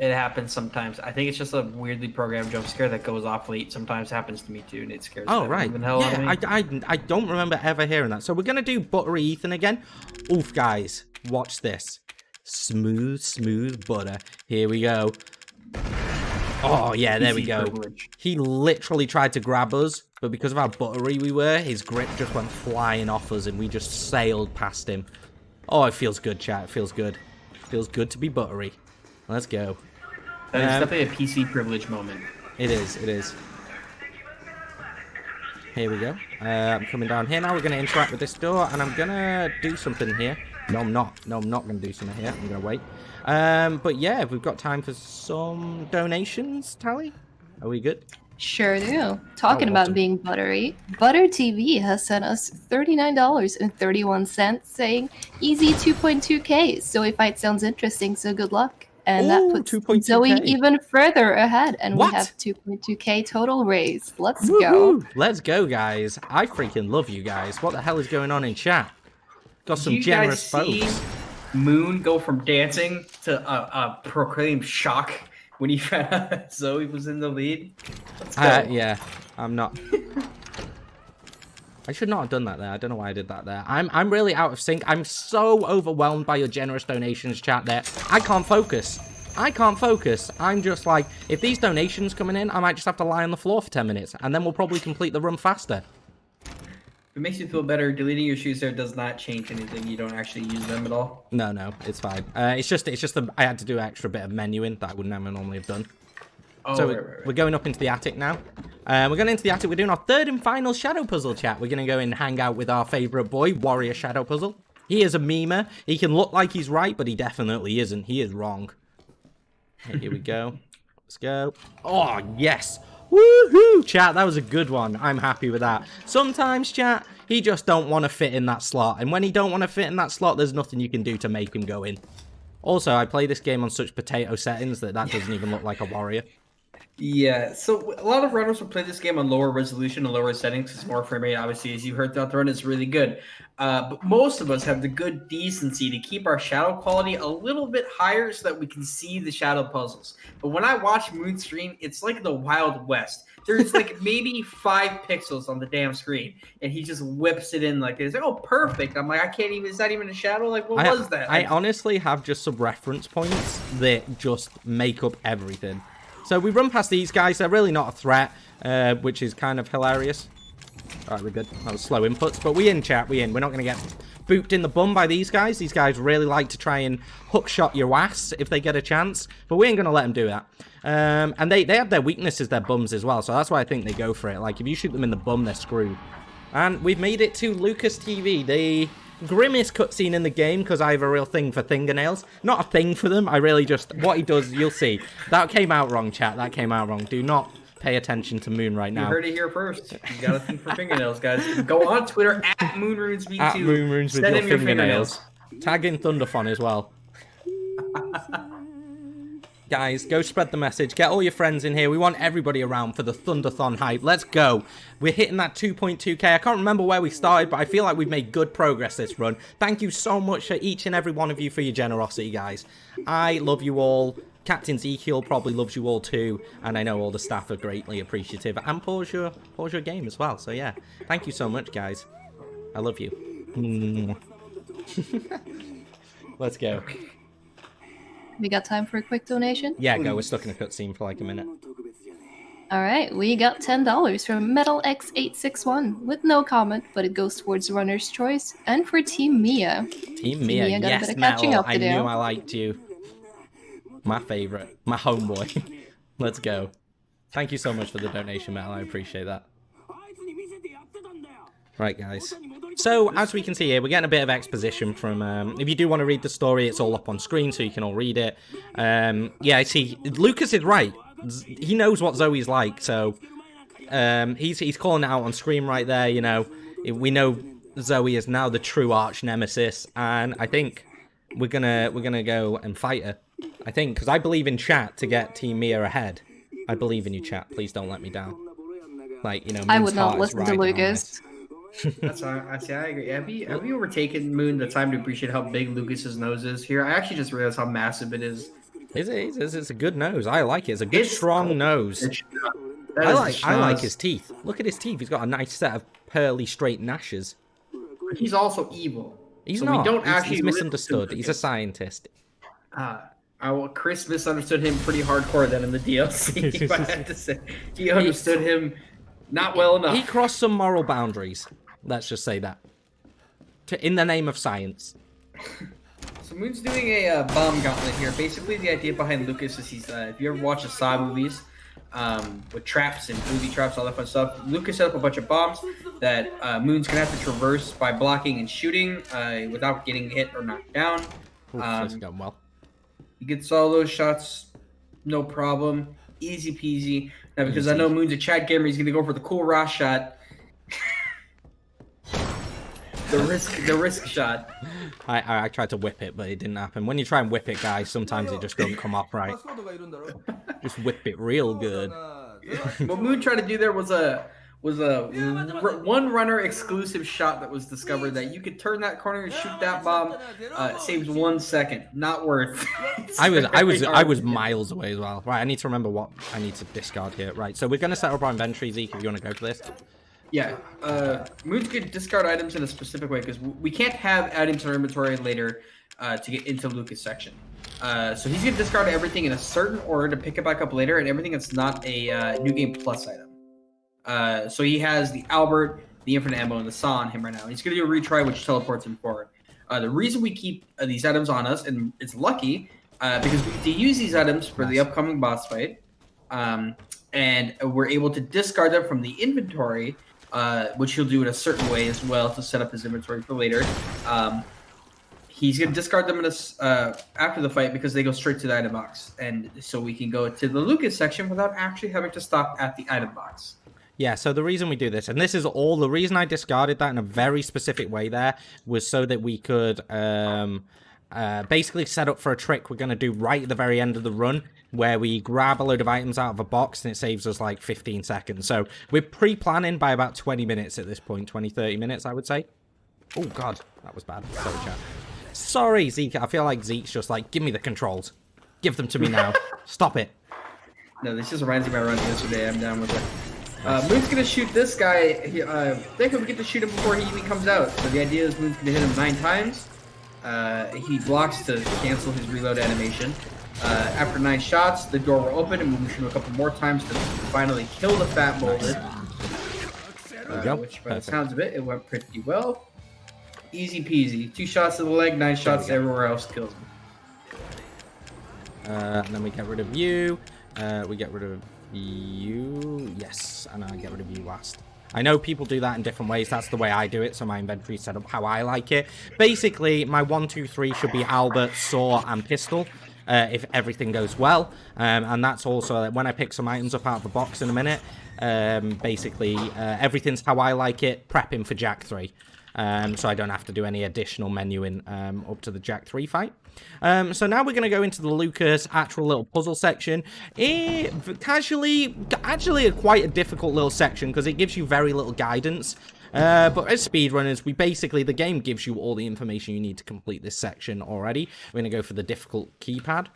It happens sometimes. I think it's just a weirdly programmed jump scare that goes off late. Sometimes happens to me too, and it scares the hell out of me. I don't remember ever hearing that. So we're gonna do Buttery Ethan again. Oof, guys, watch this. Smooth butter. Here we go. Oh yeah, there we go. Privilege. He literally tried to grab us, but because of how buttery we were, his grip just went flying off us, and we just sailed past him. Oh, it feels good, chat. It feels good. It feels good to be buttery. Let's go. That is definitely a PC privilege moment. It is. Here we go. I'm coming down here now. We're going to interact with this door, and I'm going to do something here. No, I'm not. No, I'm not going to do something here. I'm going to wait. But yeah, we've got time for some donations, Tally. Are we good? Sure do. Talking Oh, about awesome. being buttery, Butter TV has sent us $39.31 saying easy 2.2k. Zoe fight sounds interesting, so good luck. And that Ooh, puts 2.2K. Zoe even further ahead, and we What? have 2.2k total raised. Let's go. Woohoo! Let's go, guys. I freaking love you guys. What the hell is going on in chat? Got Did some you generous guys see folks. Moon go from dancing to a proclaimed shock when he found out Zoe was in the lead? Let's go. Yeah, I'm not. I should not have done that there. I don't know why I did that there. I'm really out of sync. I'm so overwhelmed by your generous donations, chat there. I can't focus. I can't focus. I'm just like, if these donations coming in, I might just have to lie on the floor for 10 minutes, and then we'll probably complete the run faster. If it makes you feel better, deleting your shoes there does not change anything. You don't actually use them at all. No, it's fine. It's just I had to do an extra bit of menuing that I wouldn't have normally have done. Oh, So right. we're going up into the attic now. We're going into the attic. We're doing our third and final shadow puzzle, chat. We're going to go and hang out with our favourite boy, Warrior Shadow Puzzle. He is a memer. He can look like he's right, but he definitely isn't. He is wrong. Okay, here we go. Let's go. Oh, yes. Woohoo! Chat, that was a good one. I'm happy with that. Sometimes, chat, he just don't want to fit in that slot. And when he don't want to fit in that slot, there's nothing you can do to make him go in. Also, I play this game on such potato settings that doesn't even look like a warrior. Yeah, so a lot of runners will play this game on lower resolution and lower settings. It's more frame rate, obviously, as you heard throughout the run, it's really good. But most of us have the good decency to keep our shadow quality a little bit higher so that we can see the shadow puzzles. But when I watch Moon stream, it's like the Wild West. There's like maybe 5 pixels on the damn screen, and he just whips it in like this. Like, oh, perfect. I'm like, I can't even, is that even a shadow? Like, what was that? I honestly have just some reference points that just make up everything. So we run past these guys. They're really not a threat, which is kind of hilarious. All right, we're good. That was slow inputs, but we in, chat. We in. We're not going to get booped in the bum by these guys. These guys really like to try and hookshot your ass if they get a chance, but we ain't going to let them do that. And they have their weaknesses, their bums as well, so that's why I think they go for it. Like, if you shoot them in the bum, they're screwed. And we've made it to Lucas TV, the grimmest cutscene in the game, because I have a real thing for fingernails. Not a thing for them, I really just... What he does, you'll see. That came out wrong, chat. That came out wrong. Do not pay attention to Moon right now. You heard it here first. You got a thing for fingernails, guys. Go on Twitter at Moonrunesv2. At Moonrunes with your fingernails. Tag in Thunderthon as well. Guys, go spread the message. Get all your friends in here. We want everybody around for the Thunderthon hype. Let's go. We're hitting that 2.2k. I can't remember where we started, but I feel like we've made good progress this run. Thank you so much for each and every one of you for your generosity, guys. I love you all. Captain Ezekiel probably loves you all too, and I know all the staff are greatly appreciative. And PawsYourGame as well. So yeah, thank you so much, guys. I love you. Let's go. We got time for a quick donation? Yeah, go. We're stuck in a cutscene for like a minute. All right, we got $10 from MetalX861 with no comment, but it goes towards Runner's Choice and for Team Mia. Team Mia, got a yes, bit of catching Metal. up to I do. knew I liked you. My favorite, my homeboy. Let's go. Thank you so much for the donation, Metal. I appreciate that. Right, guys. So, as we can see here, we're getting a bit of exposition from... if you do want to read the story, it's all up on screen, so you can all read it. Yeah, I see. Lucas is right. He knows what Zoe's like, so... he's calling it out on screen right there, you know. We know Zoe is now the true arch nemesis, and I think we're gonna go and fight her. I think, because I believe in chat to get Team Mia ahead. I believe in you, chat. Please don't let me down. Like, you know, I Moon's would not heart is listen to riding on Lucas. That's fine. I agree. Have you overtaken Moon the time to appreciate how big Lucas's nose is here? I actually just realized how massive it is. It's a good nose. I like it. It's a good, strong nose. I I like his teeth. Look at his teeth. He's got a nice set of pearly, straight gnashes. He's also evil. He's so not. We don't He's misunderstood. He's a scientist. Chris misunderstood him pretty hardcore then in the DLC. If I had to say, he understood him not well enough. He crossed some moral boundaries. Let's just say that. In the name of science. So Moon's doing a bomb gauntlet here. Basically, the idea behind Lucas is he's, if you ever watch the Saw movies, with traps and booby traps, all that fun stuff, Lucas set up a bunch of bombs that Moon's going to have to traverse by blocking and shooting without getting hit or knocked down. Ooh, that's going well. He gets all those shots, no problem. Easy peasy. Now, because I Easy. know Moon's a chat gamer, he's going to go for the cool Ross shot. the risk shot. I tried to whip it, but it didn't happen. When you try and whip it, guys, sometimes it just don't come off right. Just whip it real good. What Moon tried to do there was a one runner exclusive shot that was discovered that you could turn that corner and shoot that bomb. It saves 1 second. Not worth. I was miles away as well. Right, I need to remember what I need to discard here. Right, so we're gonna set up our inventory, Zeke, if you want to go for this. Yeah, Moon's could discard items in a specific way because we can't have items in our inventory later to get into Lucas' section. So he's gonna discard everything in a certain order to pick it back up later, and everything that's not a New Game Plus item. So he has the Albert, the Infinite Ammo, and the Saw on him right now. He's gonna do a retry, which teleports him forward. The reason we keep these items on us, and it's lucky, because we get to use these items for the upcoming boss fight, and we're able to discard them from the inventory. Which he'll do in a certain way as well to set up his inventory for later. He's going to discard them after the fight because they go straight to the item box. And so we can go to the Lucas section without actually having to stop at the item box. Yeah, so the reason we do this, and this is all, the reason I discarded that in a very specific way there was so that we could basically set up for a trick we're going to do right at the very end of the run where we grab a load of items out of a box and it saves us like 15 seconds. So we're pre-planning by about 20 minutes at this point, 20, 30 minutes, I would say. Oh, God, that was bad. Sorry, chat. Sorry, Zeke. I feel like Zeke's just like, give me the controls. Give them to me now. Stop it. No, this just reminds me of my run yesterday. I'm down with it. Moon's going to shoot this guy. I think we get to shoot him before he even comes out. So the idea is Moon's going to hit him 9 times. He blocks to cancel his reload animation. After 9 shots, the door will open and we'll shoot him a couple more times to finally kill the fat molded. Which by the sounds of it, it went pretty well. Easy peasy. 2 shots to the leg, 9 shots everywhere else kills him. And then we get rid of you. We get rid of you. Yes, and I get rid of you last. I know people do that in different ways. That's the way I do it, so my inventory is set up how I like it. Basically, my 1, 2, 3 should be Albert, Saw, and Pistol, if everything goes well. And that's also that when I pick some items up out of the box in a minute, basically, everything's how I like it, prepping for Jack 3. So I don't have to do any additional menuing up to the Jack 3 fight. So now we're going to go into the Lucas actual little puzzle section. Actually quite a difficult little section because it gives you very little guidance. But as speedrunners, the game gives you all the information you need to complete this section already. We're going to go for the difficult keypad.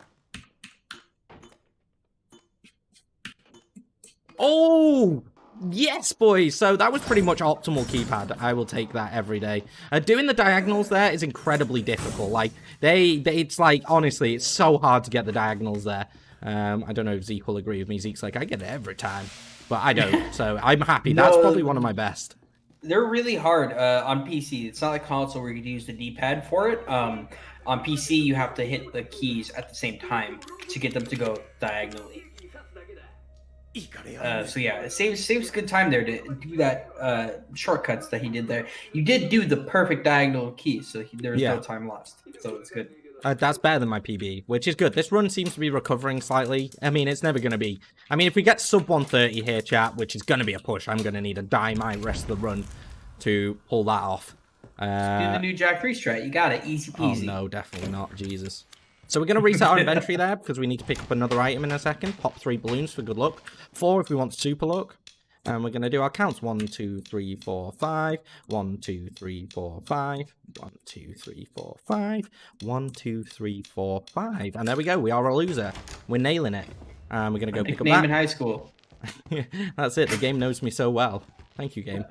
Oh! Yes, boys. So that was pretty much optimal keypad. I will take that every day. Doing the diagonals there is incredibly difficult. Like it's like honestly, it's so hard to get the diagonals there. I don't know if Zeke will agree with me. Zeke's like, I get it every time, but I don't. So I'm happy. That's probably one of my best. They're really hard on PC. It's not like console where you can use the D-pad for it. On PC, you have to hit the keys at the same time to get them to go diagonally. So yeah, it saves good time there to do that shortcuts that he did there. You did do the perfect diagonal key, so there's no time lost. So it's good. That's better than my PB, which is good. This run seems to be recovering slightly. I mean, it's never going to be... I mean, if we get sub 130 here, chat, which is going to be a push, I'm going to need a dynamite rest of the run to pull that off. Do the new Jack 3 strat. You got it. Easy peasy. Oh, no, definitely not. Jesus. So we're going to reset our inventory there because we need to pick up another item in a second. Pop 3 balloons for good luck. 4 if we want super luck. And we're going to do our counts. 1, 2, 3, 4, 5. 1, 2, 3, 4, 5. 1, 2, 3, 4, 5. 1, 2, 3, 4, 5. And there we go. We are a loser. We're nailing it. And we're going to go pick up that. Name in high school. That's it. The game knows me so well. Thank you, game.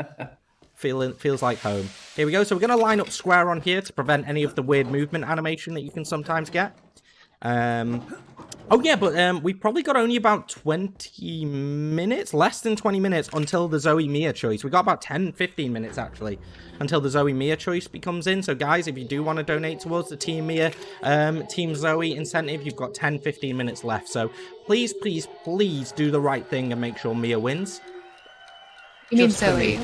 Feels like home. Here we go. So we're going to line up square on here to prevent any of the weird movement animation that you can sometimes get. Oh yeah, but we've probably got only about 20 minutes, less than 20 minutes until the Zoe Mia choice. We got about 10-15 minutes actually until the Zoe Mia choice comes in. So guys, if you do want to donate towards the Team Mia, Team Zoe incentive, you've got 10-15 minutes left. So please, please, please do the right thing and make sure Mia wins. You mean Zoe?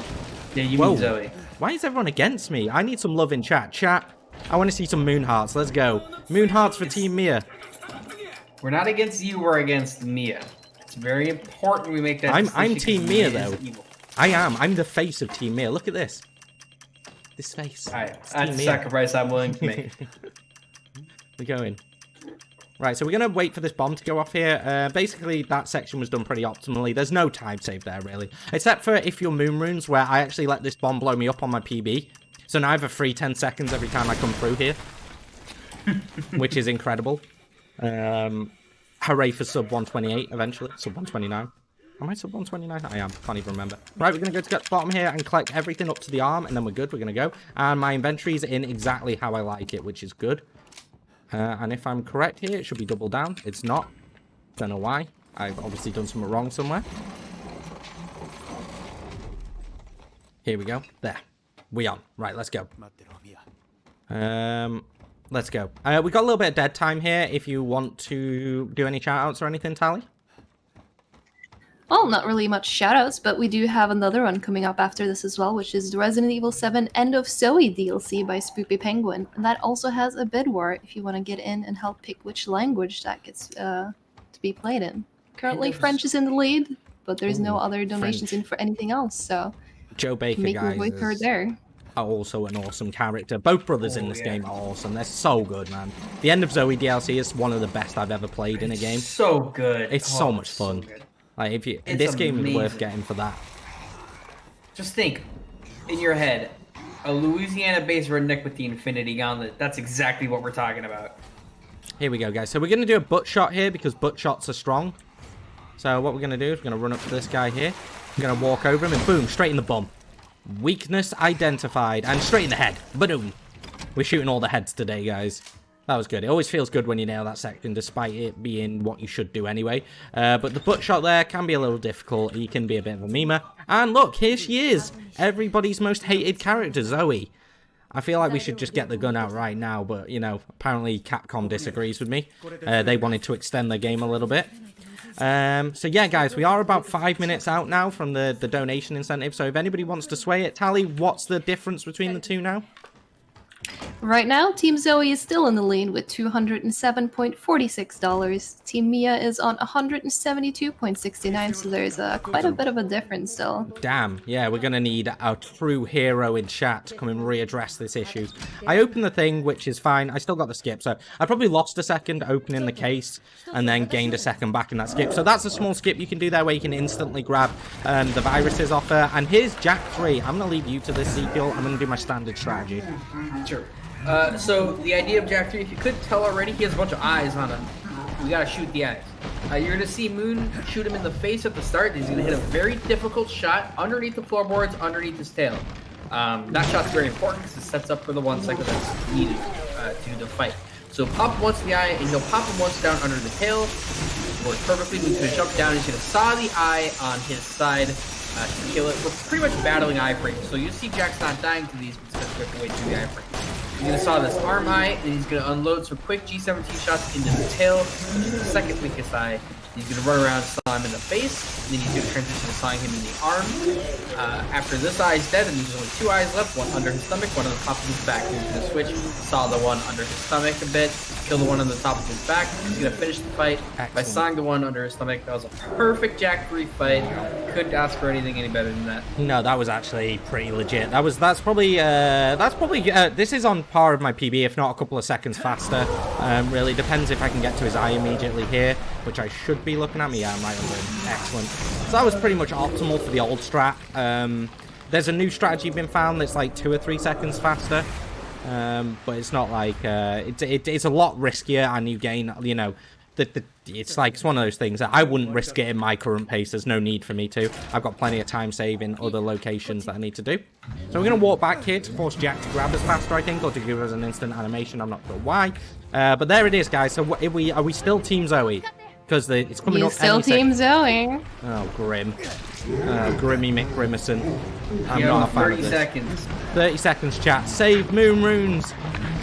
Yeah, you mean Zoe. Why is everyone against me? I need some love in chat. Chat, I want to see some moon hearts. Let's go. Moon hearts for Team Mia. We're not against you, we're against Mia. It's very important we make that I'm distinction, Team 'cause Mia, Mia is though. evil. I am. I'm the face of Team Mia. Look at this. This face. Alright, It's that's Team a Mia. sacrifice I'm willing to make. We're going. Right, so we're going to wait for this bomb to go off here. Basically, that section was done pretty optimally. There's no time save there, really. Except for if you're Moonrunes, where I actually let this bomb blow me up on my PB. So now I have a free 10 seconds every time I come through here. Which is incredible. Hooray for sub 128 eventually. Sub 129. Am I sub 129? I am. Can't even remember. Right, we're going to go to the bottom here and collect everything up to the arm, and then we're good. We're going to go. And my inventory's in exactly how I like it, which is good. And if I'm correct here, it should be double down. It's not. Don't know why. I've obviously done something wrong somewhere. Here we go. There. We on. Right, let's go. Let's go. We got a little bit of dead time here. If you want to do any shout-outs or anything, Tally? Well, not really much shoutouts, but we do have another one coming up after this as well, which is the Resident Evil 7 End of Zoe DLC by Spoopy Penguin. And that also has a bid war if you want to get in and help pick which language that gets to be played in. Currently, French is in the lead, but there's no other donations in for anything else, so Joe Baker, make your guys, way through there. are also an awesome character. Both brothers in this game are awesome. They're so good, man. The End of Zoe DLC is one of the best I've ever played in a game. So good. It's so much fun. So Like, if you, It's this game is worth amazing. getting for that. Just think, in your head, a Louisiana-based redneck with the Infinity Gauntlet. That's exactly what we're talking about. Here we go, guys. So we're going to do a butt shot here because butt shots are strong. So what we're going to do is we're going to run up to this guy here. We're going to walk over him and boom, straight in the bum. Weakness identified. And straight in the head. Boom. We're shooting all the heads today, guys. That was good. It always feels good when you nail that section, despite it being what you should do anyway. But the butt shot there can be a little difficult. He can be a bit of a memer. And look, here she is. Everybody's most hated character, Zoe. I feel like we should just get the gun out right now, but, you know, apparently Capcom disagrees with me. They wanted to extend the game a little bit. So yeah, guys, we are about 5 minutes out now from the donation incentive. So if anybody wants to sway it, Tally, what's the difference between the two now? Right now, Team Zoe is still in the lead with $207.46. Team Mia is on $172.69, so there's quite a bit of a difference still. Damn, yeah, we're going to need a true hero in chat to come and readdress this issue. I opened the thing, which is fine. I still got the skip, so I probably lost a second opening the case and then gained a second back in that skip. So that's a small skip you can do there where you can instantly grab the viruses off her. And here's Jack 3. I'm going to leave you to this, Ezekiel. I'm going to do my standard strategy. Sure. So the idea of Jack 3, if you couldn't tell already, he has a bunch of eyes on him. We gotta shoot the eyes. You're gonna see Moon shoot him in the face at the start. He's gonna hit a very difficult shot underneath the floorboards, underneath his tail. That shot's very important because it sets up for the 1 cycle that's needed to do the fight. So pop him once in the eye, and he'll pop him once down under the tail. Works perfectly. Moon's gonna jump down. He's gonna saw the eye on his side to kill it. We're pretty much battling iframes. So you see Jack's not dying to these because we have to wait through the iframe. He's gonna saw this arm eye, and he's gonna unload some quick G17 shots into the tail, which is the second weakest eye. He's gonna run around, saw him in the face, and then he's gonna transition to sawing him in the arm. After this eye is dead, and there's only 2 eyes left, one under his stomach, one on the top of his back. He's gonna switch, saw the one under his stomach a bit, kill the one on the top of his back. He's gonna finish the fight by sawing the one under his stomach. That was a perfect Jack 3 fight. Couldn't ask for anything any better than that. No, that was actually pretty legit. That's probably this is on par with my PB, if not a couple of seconds faster. Really depends if I can get to his eye immediately here, which I should be looking at me. Yeah, I'm right under him. Excellent. So that was pretty much optimal for the old strat. There's a new strategy been found that's like 2 or 3 seconds faster. But it's not like it's a lot riskier, and you gain, you know, it's one of those things that I wouldn't risk it in my current pace. There's no need for me to. I've got plenty of time save in other locations that I need to do. So we're going to walk back here to force Jack to grab us faster, I think, or to give us an instant animation. I'm not sure why. But there it is, guys. So are we still Team Zoe? Because it's coming up. Still Team Zoe. Oh, grim. Grimmy McGrimmerson. I'm You not have a fan 30 of this. seconds. 30 seconds, chat. Save Moonrunes.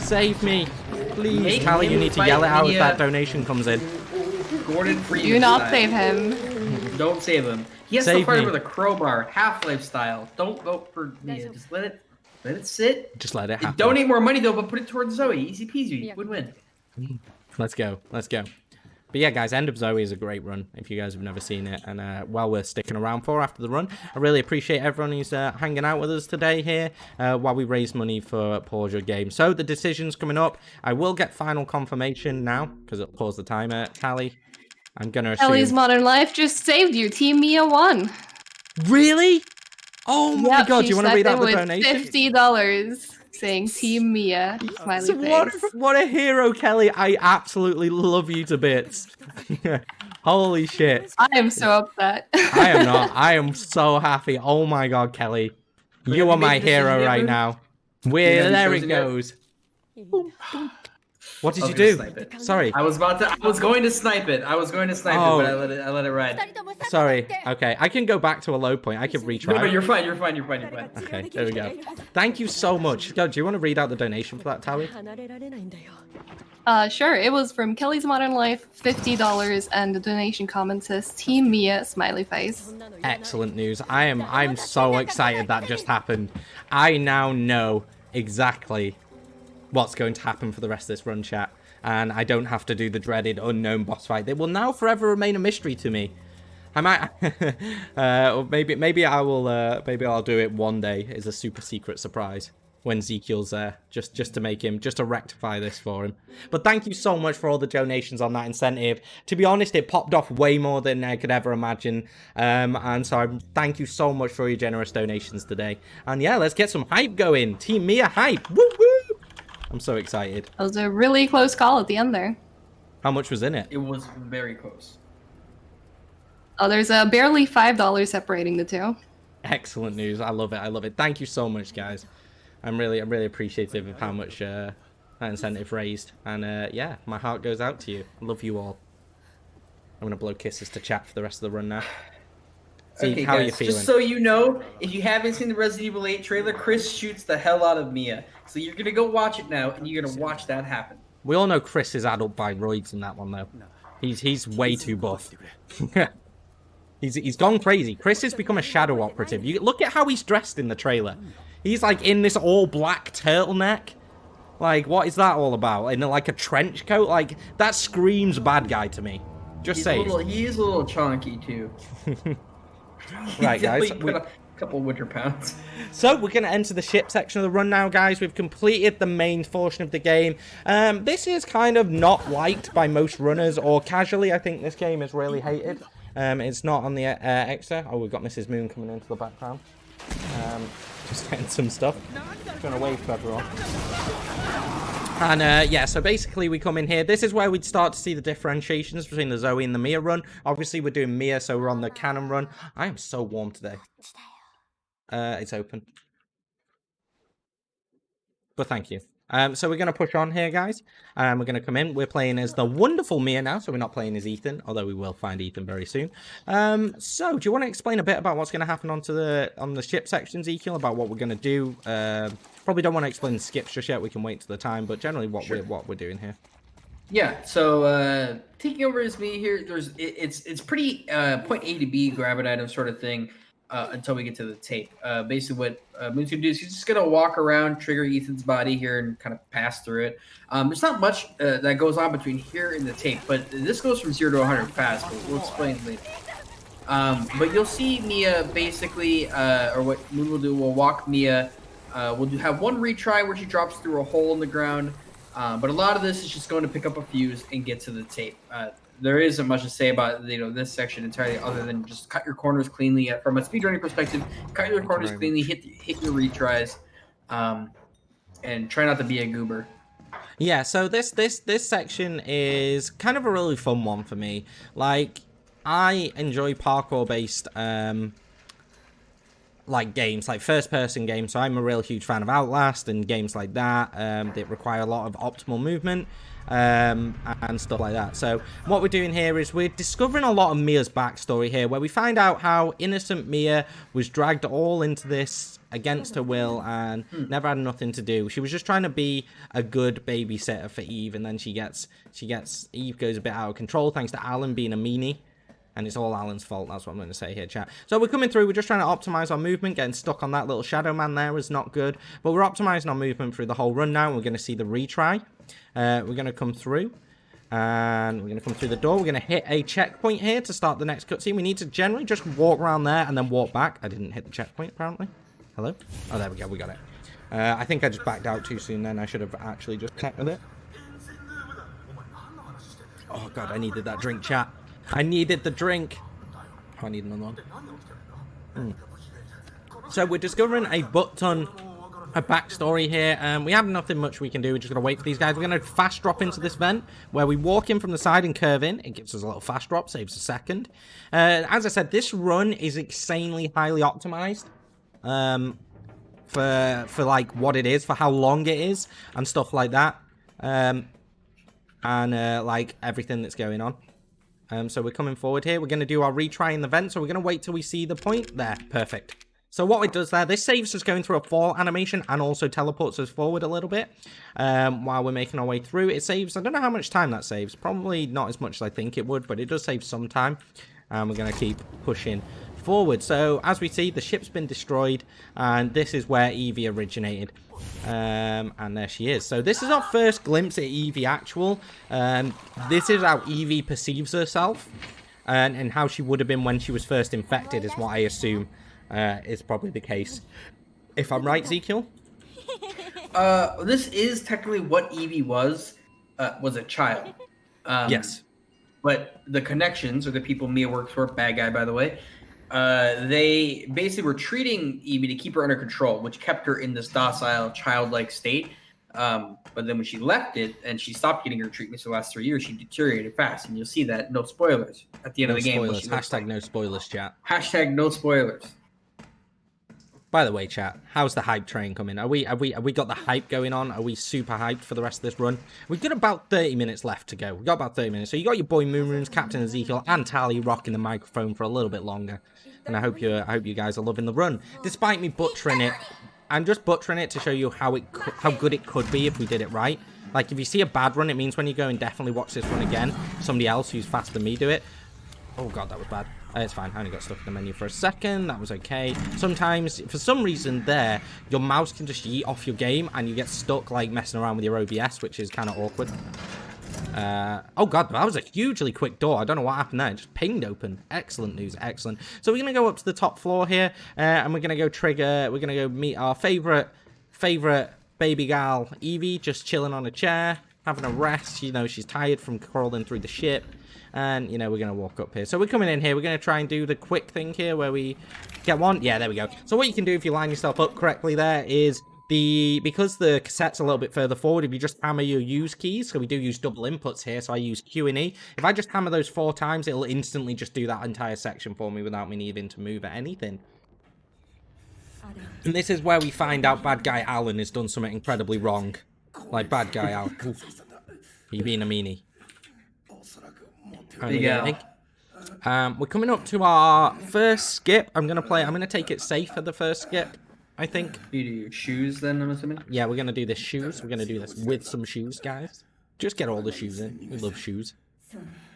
Save me. Please, Make Tally, him you need to fight yell it out if Mia. that donation comes in. Gordon Freeman Do not style. save him. Don't save him. He has Save to fight me. with a crowbar, Half-Life style. Don't vote for Mia. Just let it sit. Just let it happen. Donate more money though, but put it towards Zoe. Easy peasy. Win-win. Let's go. Let's go. But yeah, guys, End of Zoe is a great run if you guys have never seen it, and well worth sticking around for after the run. I really appreciate everyone who's hanging out with us today here while we raise money for PawsYourGame. So the decision's coming up. I will get final confirmation now because it'll pause the timer. Tally, I'm gonna assume. Kelly's Modern Life just saved you. Team Mia won. Really? Oh my god! Do you want to read out the with donation? $50. Saying Team Mia, smiley face. What a hero, Kelly. I absolutely love you to bits. Holy shit. I am so upset. I am not. I am so happy. Oh my god, Kelly. You are my hero right now. There it goes. What did you do? Sorry. I was going to snipe it. But I let it ride. Sorry. Okay. I can go back to a low point. I can retry. No, you're fine. Okay, there we go. Thank you so much. Do you want to read out the donation for that, Tally? Sure. It was from Kelly's Modern Life, $50, and the donation comment says Team Mia, smiley face. Excellent news. I'm so excited that just happened. I now know exactly what's going to happen for the rest of this run, chat, and I don't have to do the dreaded unknown boss fight. It will now forever remain a mystery to me. I might maybe I will maybe I'll do it one day as a super secret surprise when Ezekiel's there, just to rectify this for him. But thank you so much for all the donations on that incentive. To be honest, it popped off way more than I could ever imagine, and so thank you so much for your generous donations today. And yeah, let's get some hype going. Team Mia hype. Woo woo! I'm so excited. That was a really close call at the end there. How much was in it? It was very close. Oh, there's barely $5 separating the two. Excellent news. I love it. I love it. Thank you so much, guys. I'm really appreciative of how much that incentive raised. And yeah, my heart goes out to you. I love you all. I'm going to blow kisses to chat for the rest of the run now. See, okay, how guys, are you feeling? just so you know, if you haven't seen the Resident Evil 8 trailer, Chris shoots the hell out of Mia. So you're going to go watch it now, and you're going to watch that happen. We all know Chris is adult by roids in that one, though. He's way too buff. He's gone crazy. Chris has become a shadow operative. You look at how he's dressed in the trailer. He's like in this all black turtleneck. Like, what is that all about? In like a trench coat? Like, that screams bad guy to me. Just saying. He's a little chunky too. Right, guys. Put a couple winter pounds. So we're going to enter the ship section of the run now, guys. We've completed the main portion of the game. This is kind of not liked by most runners, or casually. I think this game is really hated. It's not on the extra. Oh, we've got Mrs. Moon coming into the background. Just getting some stuff. Going to wave to everyone. And yeah, so basically we come in here. This is where we'd start to see the differentiations between the Zoe and the Mia run. Obviously, we're doing Mia, so we're on the Cannon run. I am so warm today. It's open. But thank you. So we're going to push on here, guys. We're going to come in. We're playing as the wonderful Mia now, so we're not playing as Ethan, although we will find Ethan very soon. So do you want to explain a bit about what's going to happen on the ship section, Ezekiel, about what we're going to do? Probably don't want to explain skips just yet. We can wait to the time, but generally what we're doing here. Yeah, so taking over as me here, it's pretty point A to B, grab an item sort of thing. Until we get to the tape. Basically what Moon's going to do is he's just going to walk around, trigger Ethan's body here, and kind of pass through it. There's not much that goes on between here and the tape, but this goes from 0 to 100 fast, but we'll explain later. But you'll see Mia basically, or what Moon will do, we'll walk Mia. We'll have one retry where she drops through a hole in the ground, but a lot of this is just going to pick up a fuse and get to the tape. There isn't much to say about this section entirely, other than just cut your corners cleanly. From a speedrunning perspective, cut your corners cleanly, hit your retries, and try not to be a goober. Yeah, so this section is kind of a really fun one for me. Like, I enjoy parkour based like games, like first-person games. So I'm a real huge fan of Outlast and games like that that require a lot of optimal movement and stuff like that. So what we're doing here is we're discovering a lot of Mia's backstory here, where we find out how innocent Mia was dragged all into this against her will and never had nothing to do. She was just trying to be a good babysitter for Eve, and then Eve goes a bit out of control thanks to Alan being a meanie. And it's all Alan's fault. That's what I'm going to say here, chat. So we're coming through. We're just trying to optimize our movement. Getting stuck on that little shadow man there is not good. But we're optimizing our movement through the whole run now. We're going to see the retry. We're going to come through. And we're going to come through the door. We're going to hit a checkpoint here to start the next cutscene. We need to generally just walk around there and then walk back. I didn't hit the checkpoint, apparently. Hello? Oh, there we go. We got it. I think I just backed out too soon then. I should have actually just checked with it. Oh, God, I needed that drink, chat. I needed the drink. Oh, I need another one. So we're discovering a butt ton of backstory here. We have nothing much we can do. We're just going to wait for these guys. We're going to fast drop into this vent where we walk in from the side and curve in. It gives us a little fast drop, saves a second. As I said, this run is insanely highly optimized for like what it is, for how long it is and stuff like that. Like everything that's going on. So we're coming forward here. We're going to do our retry in the vent. So we're going to wait till we see the point there. Perfect. So what it does there, this saves us going through a fall animation and also teleports us forward a little bit while we're making our way through. It saves, I don't know how much time that saves. Probably not as much as I think it would, but it does save some time. And we're going to keep pushing forward. So as we see, the ship's been destroyed and this is where Evie originated. And there she is. So this is our first glimpse at Evie actual. This is how Evie perceives herself and how she would have been when she was first infected is what I assume is probably the case. If I'm right, Ezekiel? This is technically what Evie was a child. Yes. But the connections, or the people Mia works for, bad guy by the way, they basically were treating Evie to keep her under control, which kept her in this docile, childlike state. But then when she left it and she stopped getting her treatments for the last 3 years, she deteriorated fast. And you'll see that, no spoilers, at the end of the game. Spoilers. Hashtag no spoilers, chat. Hashtag no spoilers. By the way, chat, how's the hype train coming? Have we got the hype going on? Are we super hyped for the rest of this run? We've got about 30 minutes left to go. We've got about 30 minutes. So you got your boy Moonrunes, Captain Ezekiel, and Tally rocking the microphone for a little bit longer. And I hope you guys are loving the run. Despite me butchering it, I'm just butchering it to show you how good it could be if we did it right. Like, if you see a bad run, it means when you go and definitely watch this run again, somebody else who's faster than me do it. Oh, God, that was bad. It's fine. I only got stuck in the menu for a second. That was okay. Sometimes, for some reason there, your mouse can just yeet off your game and you get stuck, like, messing around with your OBS, which is kind of awkward. Oh, God, that was a hugely quick door. I don't know what happened there. It just pinged open. Excellent news. Excellent. So we're going to go up to the top floor here, and we're going to go trigger. We're going to go meet our favorite baby gal, Evie, just chilling on a chair, having a rest. You know, she's tired from crawling through the ship. And, you know, we're going to walk up here. So we're coming in here. We're going to try and do the quick thing here where we get one. Yeah, there we go. So what you can do if you line yourself up correctly there is because the cassette's a little bit further forward, if you just hammer your use keys, so we do use double inputs here, so I use Q and E. If I just hammer those 4 times, it'll instantly just do that entire section for me without me needing to move at anything. And this is where we find out bad guy Alan has done something incredibly wrong. Like, bad guy Alan. Oof. Are you being a meanie? Yeah. We're coming up to our first skip. I'm gonna take it safe for the first skip, I think. You do your shoes then, I'm assuming? Yeah, we're gonna do this shoes. We're gonna do this with some shoes, guys. Just get all the shoes in. We love shoes.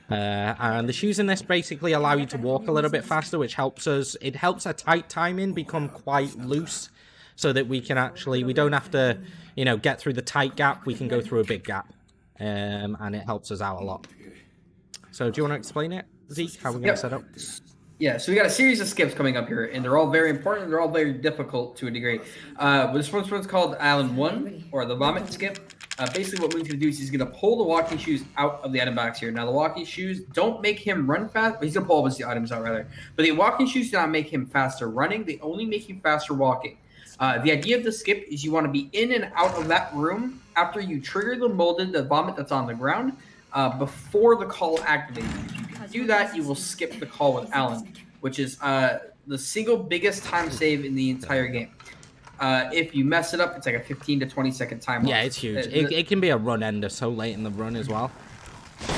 And the shoes in this basically allow you to walk a little bit faster, which helps us. It helps our tight timing become quite loose, so that we can we don't have to, you know, get through the tight gap. We can go through a big gap, and it helps us out a lot. So do you want to explain it, Zeke, how we're going to set up? Yeah, so we got a series of skips coming up here, and they're all very important. They're all very difficult to a degree. This one's called Island 1, or the Vomit Skip. Basically what Moon's going to do is he's going to pull the walking shoes out of the item box here. Now, the walking shoes don't make him run fast. He's going to pull all the items out, rather. But the walking shoes do not make him faster running. They only make him faster walking. The idea of the skip is you want to be in and out of that room after you trigger the vomit that's on the ground. Before the call activates. If you can do that, you will skip the call with Alan, which is the single biggest time save in the entire game. If you mess it up, it's like a 15 to 20 second time. Yeah, it's huge. It can be a run ender so late in the run as well,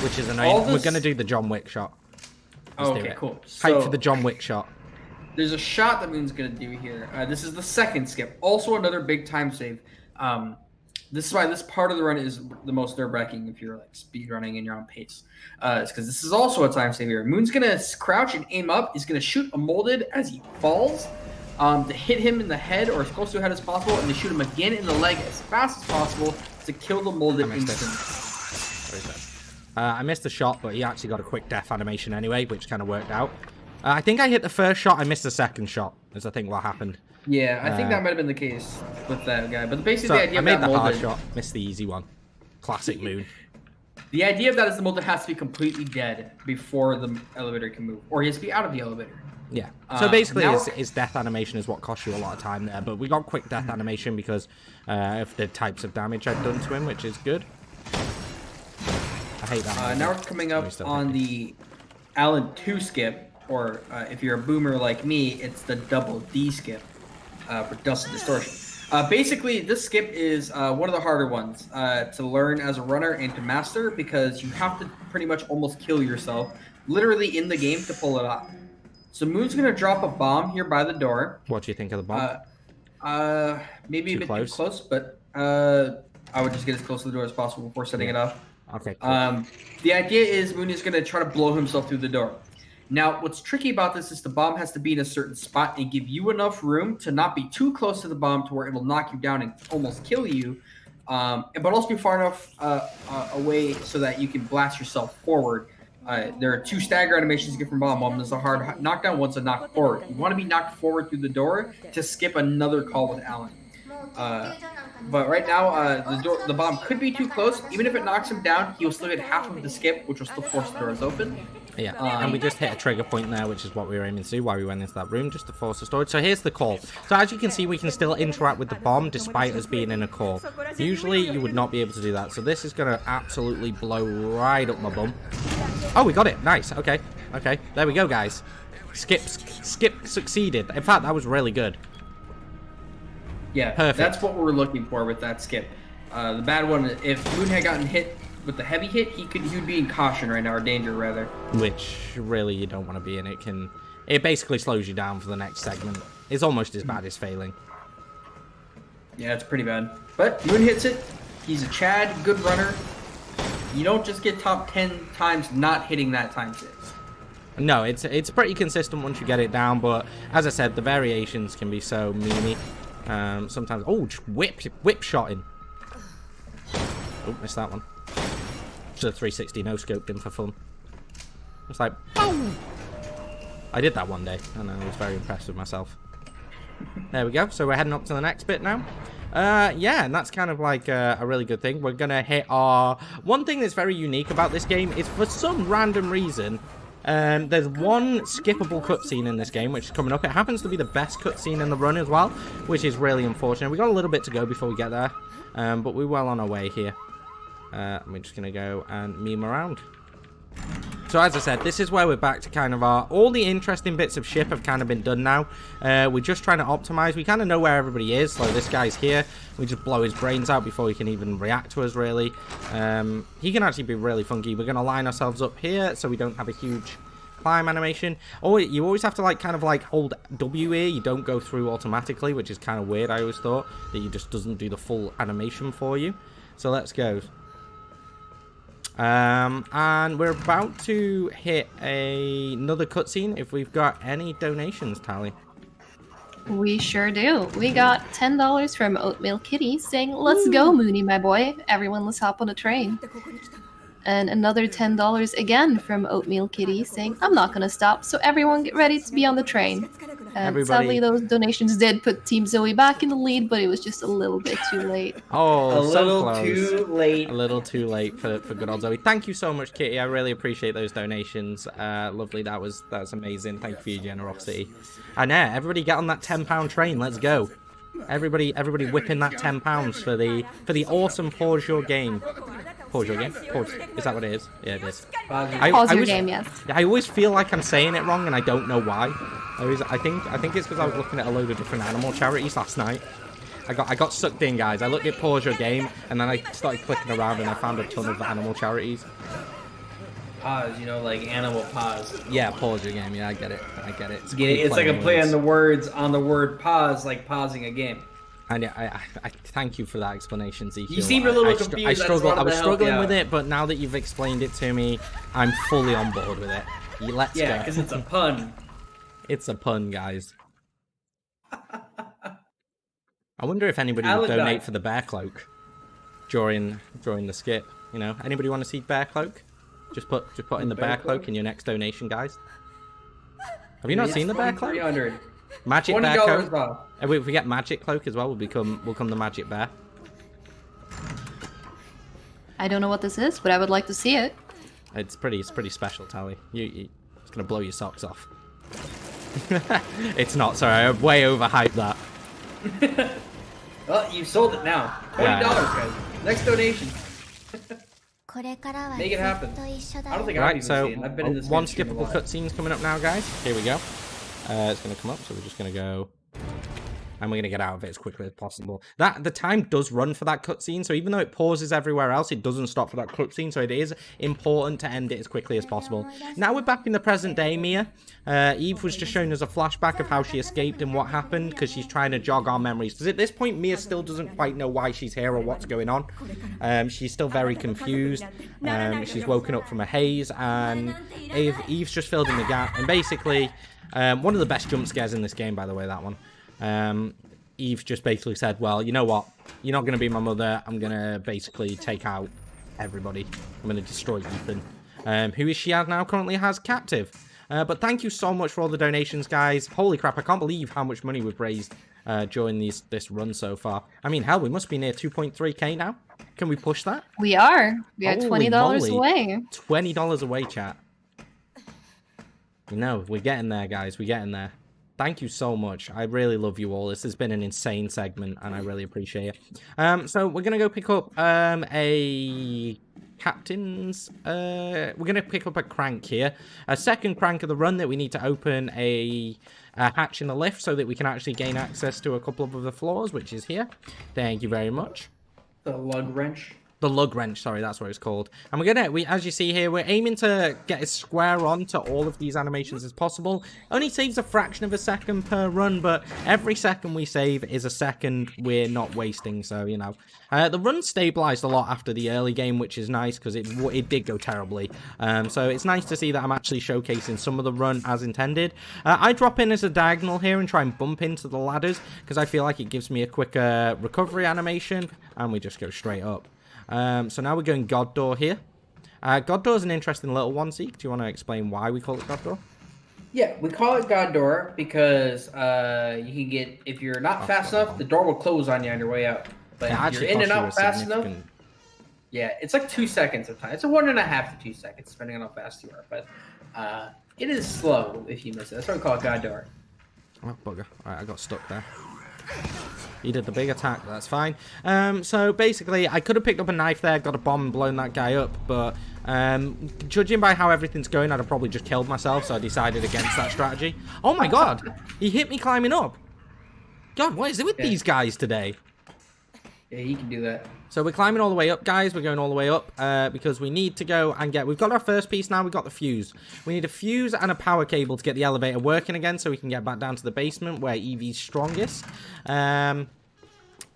which is annoying. We're going to do the John Wick shot. Okay, cool. Hype for the John Wick shot. There's a shot that Moon's going to do here. This is the second skip. Also another big time save. This is why this part of the run is the most nerve-wracking if you're like speedrunning and you're on pace. It's because this is also a time saver. Moon's going to crouch and aim up. He's going to shoot a molded as he falls to hit him in the head or as close to the head as possible, and to shoot him again in the leg as fast as possible to kill the molded instantly. I missed the shot, but he actually got a quick death animation anyway, which kind of worked out. I think I hit the first shot. I missed the second shot, is I think what happened. Yeah, I think that might have been the case with that guy. But basically, So the idea I of made that the hard mold, shot, missed the easy one. Classic Moon. the idea of that is the mold has to be completely dead before the elevator can move, or he has to be out of the elevator. Yeah. So basically, now- his death animation is what cost you a lot of time there. But we got quick death animation because of the types of damage I'd done to him, which is good. I hate that. Now we're coming up on the Alan 2 skip, or if you're a boomer like me, it's the double D skip for Dust and Distortion. Basically, this skip is one of the harder ones to learn as a runner and to master because you have to pretty much almost kill yourself, literally in the game, to pull it off. So Moon's gonna drop a bomb here by the door. What do you think of the bomb? Maybe Too a bit close? too close, but I would just get as close to the door as possible before setting it off. Okay, cool. The idea is Moon is going to try to blow himself through the door. Now, what's tricky about this is the bomb has to be in a certain spot and give you enough room to not be too close to the bomb to where it'll knock you down and almost kill you, but also be far enough away so that you can blast yourself forward. There are 2 stagger animations you get from bomb. One is a hard knockdown, one's a knock forward. You want to be knocked forward through the door to skip another call with Alan. But right now, the bomb could be too close. Even if it knocks him down, he'll still get half of the skip, which will still force the doors open. Yeah, and we just hit a trigger point there, which is what we were aiming to do while we went into that room, just to force the storage. So here's the call. So as you can see, we can still interact with the bomb despite us being in a call. Usually, you would not be able to do that. So this is going to absolutely blow right up my bum. Oh, we got it. Nice. Okay. Okay. There we go, guys. Skip succeeded. In fact, that was really good. Yeah, Perfect. That's what we're looking for with that skip. The bad one, if Moon had gotten hit with the heavy hit, he would be in caution right now, or danger rather. Which really you don't want to be in. It basically slows you down for the next segment. It's almost as bad as failing. Yeah, it's pretty bad. But Moon hits it. He's a Chad, good runner. You don't just get top 10 times not hitting that time 6. No, it's pretty consistent once you get it down, but as I said, the variations can be so meany. Sometimes, whip shot in. Oh, missed that one. Just a 360 no scoped in for fun. It's like, boom! I did that one day, and I was very impressed with myself. There we go. So we're heading up to the next bit now. Yeah, and that's kind of like a really good thing. We're gonna hit our... One thing that's very unique about this game is for some random reason, there's one skippable cutscene in this game, which is coming up. It happens to be the best cutscene in the run as well, which is really unfortunate. We got a little bit to go before we get there, but we're well on our way here. We're just going to go and meme around. So as I said, this is where we're back to kind of all the interesting bits of ship have kind of been done now. We're just trying to optimize. We kind of know where everybody is. So this guy's here. We just blow his brains out before he can even react to us, really. He can actually be really funky. We're going to line ourselves up here so we don't have a huge climb animation. Oh, you always have to like hold W here. You don't go through automatically, which is kind of weird. I always thought that he just doesn't do the full animation for you. So let's go. And we're about to hit another cutscene if we've got any donations, Tally. We sure do. We got $10 from Oatmeal Kitty saying, "Let's go, Mooney, my boy. Everyone, let's hop on a train." And another $10 again from Oatmeal Kitty saying, "I'm not gonna stop, so everyone get ready to be on the train." And sadly, those donations did put Team Zoe back in the lead, but it was just a little bit too late. Oh, A so little close. too late. A little too late for good old Zoe. Thank you so much, Kitty. I really appreciate those donations. Lovely. That's amazing. Thank you for your generosity. And yeah, everybody get on that £10 train. Let's go. Everybody whipping that £10 for the awesome Pause Your Game. Pause Your Game? Pause. Is that what it is? Yeah, it is. Pause Your Game, yes. I always feel like I'm saying it wrong, and I don't know why. I think it's because I was looking at a load of different animal charities last night. I got sucked in, guys. I looked at Pause Your Game, and then I started clicking around, and I found a ton of animal charities. Pause, like Animal Pause. Yeah, Pause Your Game. Yeah, I get it. It's like a play on the word pause, like pausing a game. And I thank you for that explanation, Zeke. You seemed a little confused. I was struggling with it, but now that you've explained it to me, I'm fully on board with it. Let's go. Yeah, because it's a pun. It's a pun, guys. I wonder if anybody would donate for the bear cloak during the skip. Anybody want to see bear cloak? Just put in the bear cloak in your next donation, guys. Have you not It's seen the bear cloak? 300. Magic bear $20 cloak. off. And if we get magic cloak as well, we'll become the magic bear. I don't know what this is, but I would like to see it. It's pretty special, Tally. It's gonna blow your socks off. It's not. Sorry, I way overhyped that. Well, you sold it now. $20, guys. Next donation. Make it happen. I don't think I've Right, even so seen it. I've been in this one mainstream a skippable lot. cutscene's coming up now, guys. Here we go. It's gonna come up, so we're just gonna go. And we're going to get out of it as quickly as possible. The time does run for that cutscene, so even though it pauses everywhere else, it doesn't stop for that cutscene, so it is important to end it as quickly as possible. Now we're back in the present day, Mia. Eve was just showing us a flashback of how she escaped and what happened, because she's trying to jog our memories. Because at this point, Mia still doesn't quite know why she's here or what's going on. She's still very confused. She's woken up from a haze, and Eve's just filled in the gap. And basically, one of the best jump scares in this game, by the way, that one. Eve just basically said, well, you know what? You're not going to be my mother. I'm going to basically take out everybody. I'm going to destroy Ethan. Who is she now currently has captive. But thank you so much for all the donations, guys. Holy crap, I can't believe how much money we've raised during this run so far. I mean, hell, we must be near 2.3k now. Can we push that? We are. We are Holy $20 moly. away. $20 away, chat. You know, we're getting there, guys. We're getting there. Thank you so much. I really love you all. This has been an insane segment, and I really appreciate it. So we're going to go pick up a captain's... we're going to pick up a crank here. A second crank of the run that we need to open a hatch in the lift so that we can actually gain access to a couple of the floors, which is here. Thank you very much. The lug wrench. The lug wrench, sorry, that's what it's called. And as you see here, we're aiming to get as square on to all of these animations as possible. Only saves a fraction of a second per run, but every second we save is a second we're not wasting, so, you know. The run stabilized a lot after the early game, which is nice, because it did go terribly. So it's nice to see that I'm actually showcasing some of the run as intended. I drop in as a diagonal here and try and bump into the ladders, because I feel like it gives me a quicker recovery animation, and we just go straight up. So now we're going God Door here. God Door is an interesting little one, Zeke. Do you want to explain why we call it God Door? Yeah, we call it God Door because you can get, if you're not fast enough, the door will close on you on your way out. But if you're in and out fast enough, yeah, it's like 2 seconds of time. It's a 1.5 to 2 seconds, depending on how fast you are. But it is slow if you miss it. That's why we call it God Door. Oh, bugger. Alright, I got stuck there. He did the big attack, that's fine. So basically, I could have picked up a knife there, got a bomb and blown that guy up, but judging by how everything's going, I'd have probably just killed myself, so I decided against that strategy. Oh my god! He hit me climbing up! God, what is it with these guys today? Yeah, you can do that. So we're climbing all the way up, guys. We're going all the way up because we need to go and get... We've got our first piece now. We've got the fuse. We need a fuse and a power cable to get the elevator working again so we can get back down to the basement where Evie's strongest.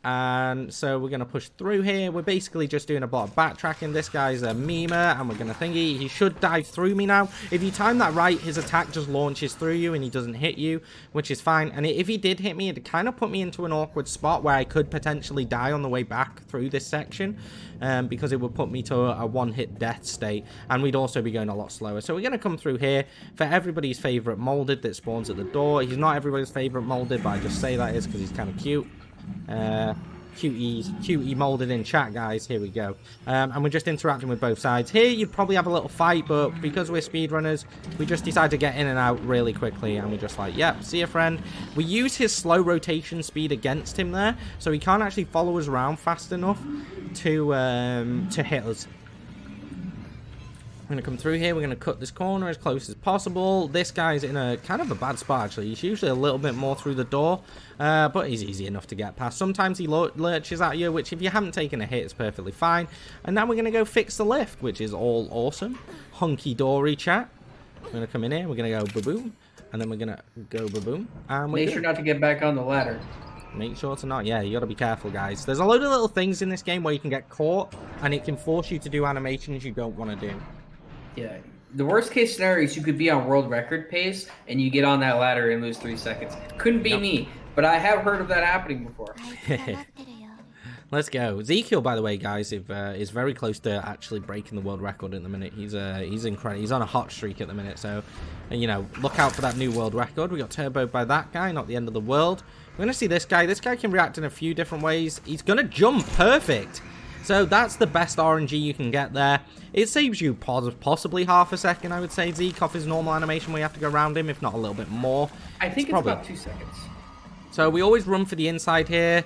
And so we're going to push through here. We're basically just doing a lot of backtracking. This guy's a memer, and we're going to thingy. He should dive through me now. If you time that right, his attack just launches through you, and he doesn't hit you, which is fine. And if he did hit me, it kind of put me into an awkward spot where I could potentially die on the way back through this section, because it would put me to a one-hit death state, and we'd also be going a lot slower. So we're going to come through here for everybody's favorite molded that spawns at the door. He's not everybody's favorite molded, but I just say that is because he's kind of cute. Cutie molded in chat, guys. Here we go. And we're just interacting with both sides. Here you'd probably have a little fight, but because we're speedrunners, we just decide to get in and out really quickly, and we're just like, yep, see you, friend. We use his slow rotation speed against him there, so he can't actually follow us around fast enough to hit us. We're going to come through here. We're going to cut this corner as close as possible. This guy's in a kind of a bad spot, actually. He's usually a little bit more through the door, but he's easy enough to get past. Sometimes he lurches at you, which if you haven't taken a hit, it's perfectly fine. And now we're going to go fix the lift, which is all awesome. Hunky-dory, chat. We're going to come in here. We're going to go ba-boom. And then we're going to go ba-boom. And Make sure not to get back on the ladder. Make sure to not. Yeah, you got to be careful, guys. There's a load of little things in this game where you can get caught, and it can force you to do animations you don't want to do. Yeah. The worst case scenario is you could be on world record pace and you get on that ladder and lose 3 seconds. Couldn't be me, but I have heard of that happening before. Let's go. Ezekiel, by the way, guys, is very close to actually breaking the world record at the minute. He's incredible. He's on a hot streak at the minute. So, you know, look out for that new world record. We got turboed by that guy. Not the end of the world. We're gonna see this guy. This guy can react in a few different ways. He's gonna jump perfect. So that's the best RNG you can get there. It saves you possibly half a second, I would say, Zeke, off his normal animation where you have to go around him, if not a little bit more. I think it's probably about 2 seconds. So we always run for the inside here,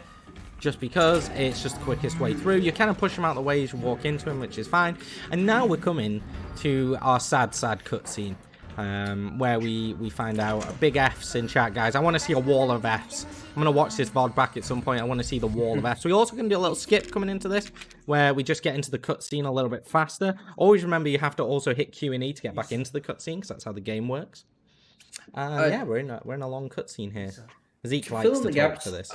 just because it's just the quickest way through. You kind of push him out of the way as you walk into him, which is fine. And now we're coming to our sad cutscene, where we find out a big F's in chat, guys. I want to see a wall of F's. I'm going to watch this VOD back at some point. I want to see the wall of F's. We're also going to do a little skip coming into this, where we just get into the cutscene a little bit faster. Always remember you have to also hit Q and E to get back into the cutscene, because that's how the game works. Yeah, we're in a long cutscene here. Zeke likes to talk to this.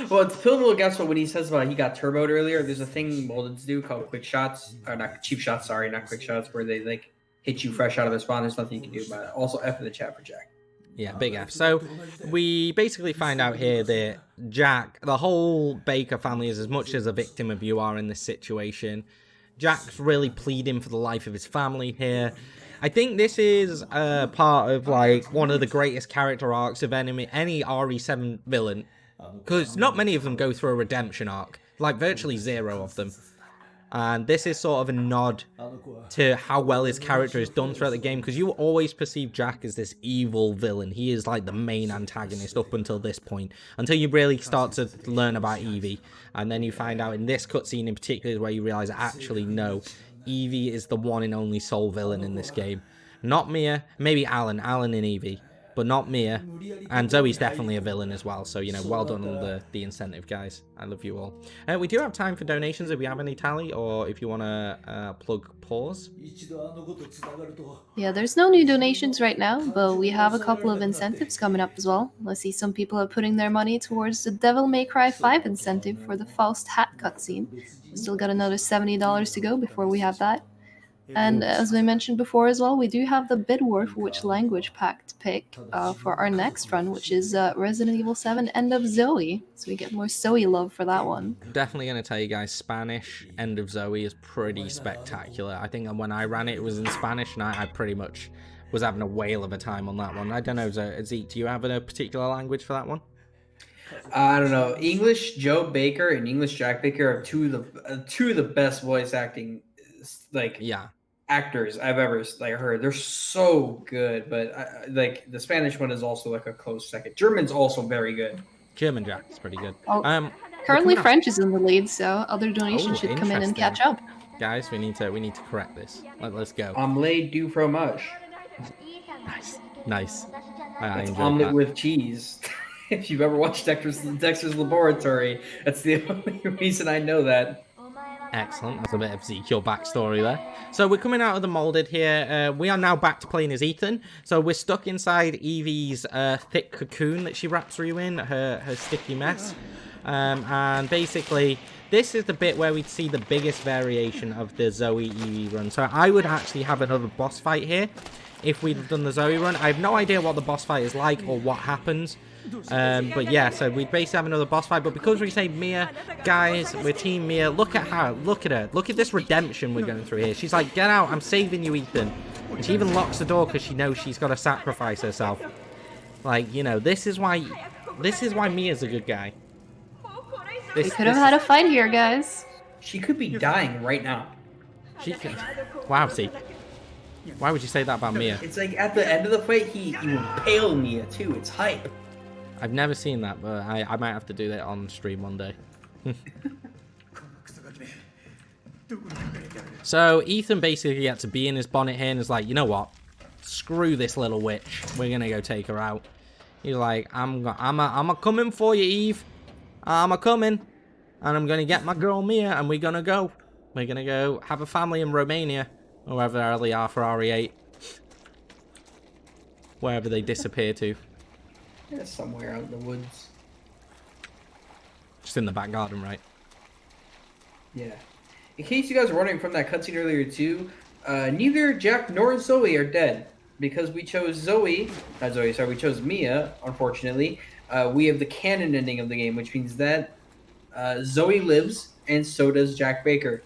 Well, to fill in the little gaps, but when he says about he got turboed earlier, there's a thing Moldeds do called quick shots, or not cheap shots, sorry, not quick shots, where they like hit you fresh out of the spawn. There's nothing you can do about it. Also, F in the chat for Jack. Yeah, big F. So we basically find out here that Jack, the whole Baker family, is as much as a victim of you are in this situation. Jack's really pleading for the life of his family here. I think this is part of like one of the greatest character arcs of any RE7 villain, because not many of them go through a redemption arc, like virtually zero of them. And this is sort of a nod to how well his character is done throughout the game, because you always perceive Jack as this evil villain. He is like the main antagonist up until this point, until you really start to learn about Evie. And then you find out in this cutscene in particular where you realize actually no, Evie is the one and only sole villain in this game. Not Mia, maybe Alan and Evie, but not Mia. And Zoe's definitely a villain as well, so, you know, well done on the incentive, guys. I love you all. We do have time for donations if we have any, Tally, or if you want to plug Pause. Yeah, there's no new donations right now, but we have a couple of incentives coming up as well. Let's see, some people are putting their money towards the Devil May Cry 5 incentive for the Faust hat cutscene. We still got another $70 to go before we have that. And as we mentioned before as well, we do have the bid war for which language pack to pick for our next run, which is Resident Evil 7 End of Zoe. So we get more Zoe love for that one. Definitely going to tell you guys, Spanish End of Zoe is pretty spectacular. I think when I ran it, it was in Spanish, and I pretty much was having a whale of a time on that one. I don't know, Zeke, do you have a particular language for that one? I don't know. English Joe Baker and English Jack Baker are two of the best voice acting actors I've ever heard. They're so good, but like the Spanish one is also like a close second. German's also very good. German Jack is pretty good. Currently French is in the lead, so other donations should come in and catch up. Guys, we need to correct this. Let's go. Omelette du fromage. Nice. I enjoyed omelet that. with cheese. If you've ever watched Dexter's Laboratory, that's the only reason I know that. Excellent. That's a bit of Ezekiel backstory there. So we're coming out of the molded here. We are now back to playing as Ethan. So we're stuck inside Evie's thick cocoon that she wraps you in, her sticky mess. And basically, this is the bit where we'd see the biggest variation of the Zoe Evie run. So I would actually have another boss fight here if we'd done the Zoe run. I have no idea what the boss fight is like or what happens. But yeah, so we'd basically have another boss fight. But because we say Mia, guys, we're Team Mia. Look at her. Look at her. Look at this redemption we're going through here. She's like, get out. I'm saving you, Ethan. And she even locks the door because she knows she's got to sacrifice herself. Like, you know, this is why Mia's a good guy. We could have had a fight here, guys. She could be dying right now. She could. Wow, see. Why would you say that about Mia? It's like at the end of the fight, he impaled Mia too. It's hype. I've never seen that, but I might have to do that on stream one day. So Ethan basically gets to be in his bonnet here and is like, you know what? Screw this little witch. We're gonna go take her out. He's like, I'm a coming for you, Eve. I'm a coming, and I'm gonna get my girl Mia, and we're gonna go have a family in Romania, or wherever they are for RE8, wherever they disappear to. Yeah, somewhere out in the woods. Just in the back garden, right? Yeah. In case you guys were wondering from that cutscene earlier too, neither Jack nor Zoe are dead because we chose we chose Mia. Unfortunately, we have the canon ending of the game, which means that Zoe lives, and so does Jack Baker.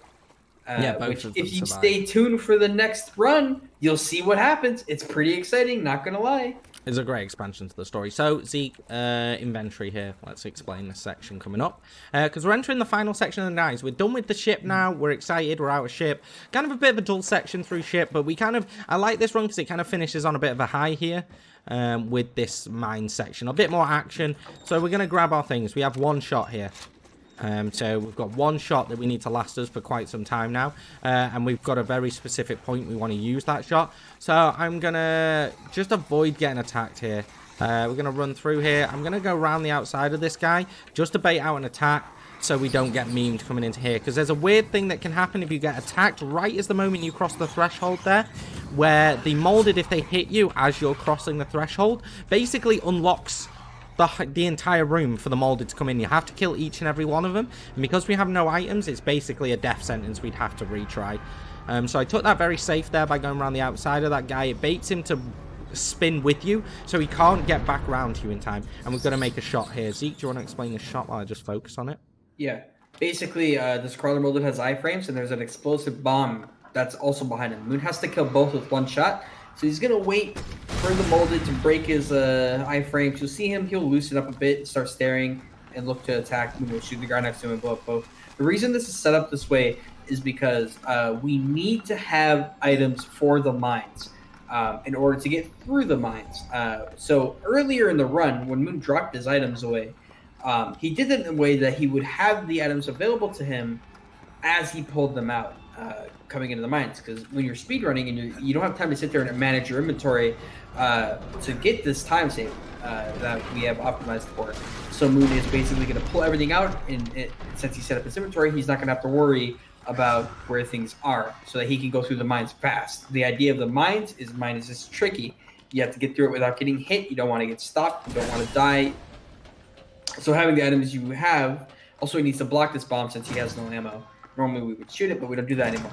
Yeah, both Which, of them if you survive. stay tuned for the next run, you'll see what happens. It's pretty exciting, not gonna lie. It's a great expansion to the story. So, Zeke, inventory here. Let's explain this section coming up. Because we're entering the final section of the night. We're done with the ship now. We're excited. We're out of ship. Kind of a bit of a dull section through ship, but I like this run because it kind of finishes on a bit of a high here. With this mine section. A bit more action. So we're going to grab our things. We have one shot here. So we've got one shot that we need to last us for quite some time now. And we've got a very specific point we want to use that shot. So I'm going to just avoid getting attacked here. We're going to run through here. I'm going to go around the outside of this guy just to bait out an attack so we don't get memed coming into here. Because there's a weird thing that can happen if you get attacked right as the moment you cross the threshold there. Where the molded, if they hit you as you're crossing the threshold, basically unlocks the entire room for the molded to come in. You have to kill each and every one of them, and because we have no items, it's basically a death sentence. We'd have to retry. So I took that very safe there by going around the outside of that guy. It baits him to spin with you, so he can't get back around to you in time, and we're going to make a shot here. Zeke, do you want to explain the shot while I just focus on it? Yeah, basically this crawler molded has iframes, and there's an explosive bomb that's also behind him. Moon has to kill both with one shot, so he's gonna wait for the molded to break his iframes. You'll see him, he'll loosen up a bit, start staring, and look to attack. Moon will shoot the guard next to him and blow up both. The reason this is set up this way is because we need to have items for the mines in order to get through the mines. So earlier in the run, when Moon dropped his items away, he did it in a way that he would have the items available to him as he pulled them out. Coming into the mines, because when you're speedrunning and you don't have time to sit there and manage your inventory to get this time save that we have optimized for. So Moon is basically going to pull everything out, and since he set up his inventory, he's not going to have to worry about where things are, so that he can go through the mines fast. The idea of the mines is just tricky. You have to get through it without getting hit. You don't want to get stopped. You don't want to die. So having the items you have, also he needs to block this bomb since he has no ammo. Normally we would shoot it, but we don't do that anymore.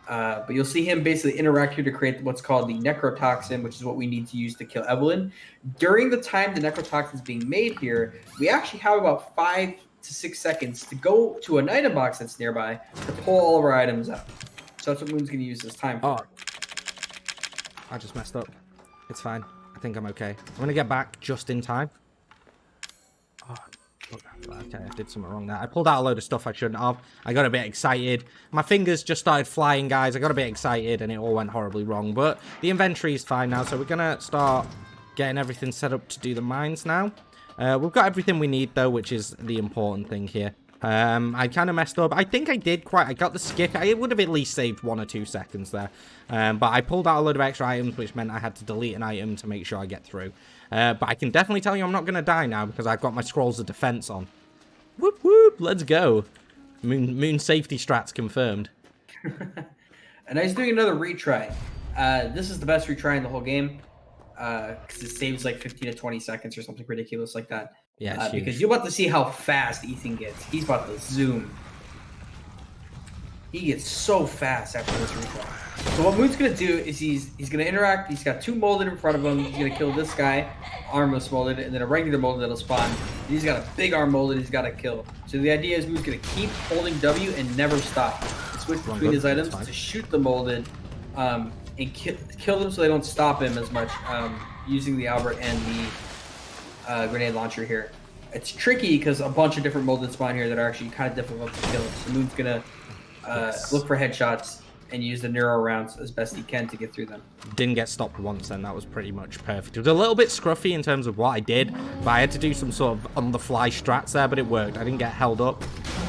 But you'll see him basically interact here to create what's called the necrotoxin, which is what we need to use to kill Evelyn. During the time the necrotoxin is being made here, we actually have about 5 to 6 seconds to go to an item box that's nearby to pull all of our items out. So that's what Moon's going to use this time for. Oh, I just messed up. It's fine. I think I'm okay. I'm going to get back just in time. Oh. Okay, I did something wrong there. I pulled out a load of stuff I shouldn't have. I got a bit excited. My fingers just started flying, guys. I got a bit excited and it all went horribly wrong. But the inventory is fine now, so we're going to start getting everything set up to do the mines now. We've got everything we need, though, which is the important thing here. I kind of messed up. I think I did I got the skip. It would have at least saved 1 or 2 seconds there. But I pulled out a load of extra items, which meant I had to delete an item to make sure I get through. But I can definitely tell you I'm not going to die now because I've got my scrolls of defense on. Whoop, whoop, let's go. Moon safety strats confirmed. And he's doing another retry. This is the best retry in the whole game because it saves like 15 to 20 seconds or something ridiculous like that. Yeah, because you're about to see how fast Ethan gets. He's about to zoom. He gets so fast after this retry. So what Moon's going to do is he's going to interact. He's got 2 molded in front of him. He's going to kill this guy, armless molded, and then a regular molded that'll spawn. And he's got a big arm molded he's got to kill. So the idea is Moon's going to keep holding W and never stop. And switch between his items to shoot the molded and kill them so they don't stop him as much using the Albert and the grenade launcher here. It's tricky because a bunch of different molded spawn here that are actually kind of difficult to kill. So Moon's going to look for headshots and use the neuro rounds as best he can to get through them. Didn't get stopped once, and that was pretty much perfect. It was a little bit scruffy in terms of what I did, but I had to do some sort of on-the-fly strats there, but it worked. I didn't get held up,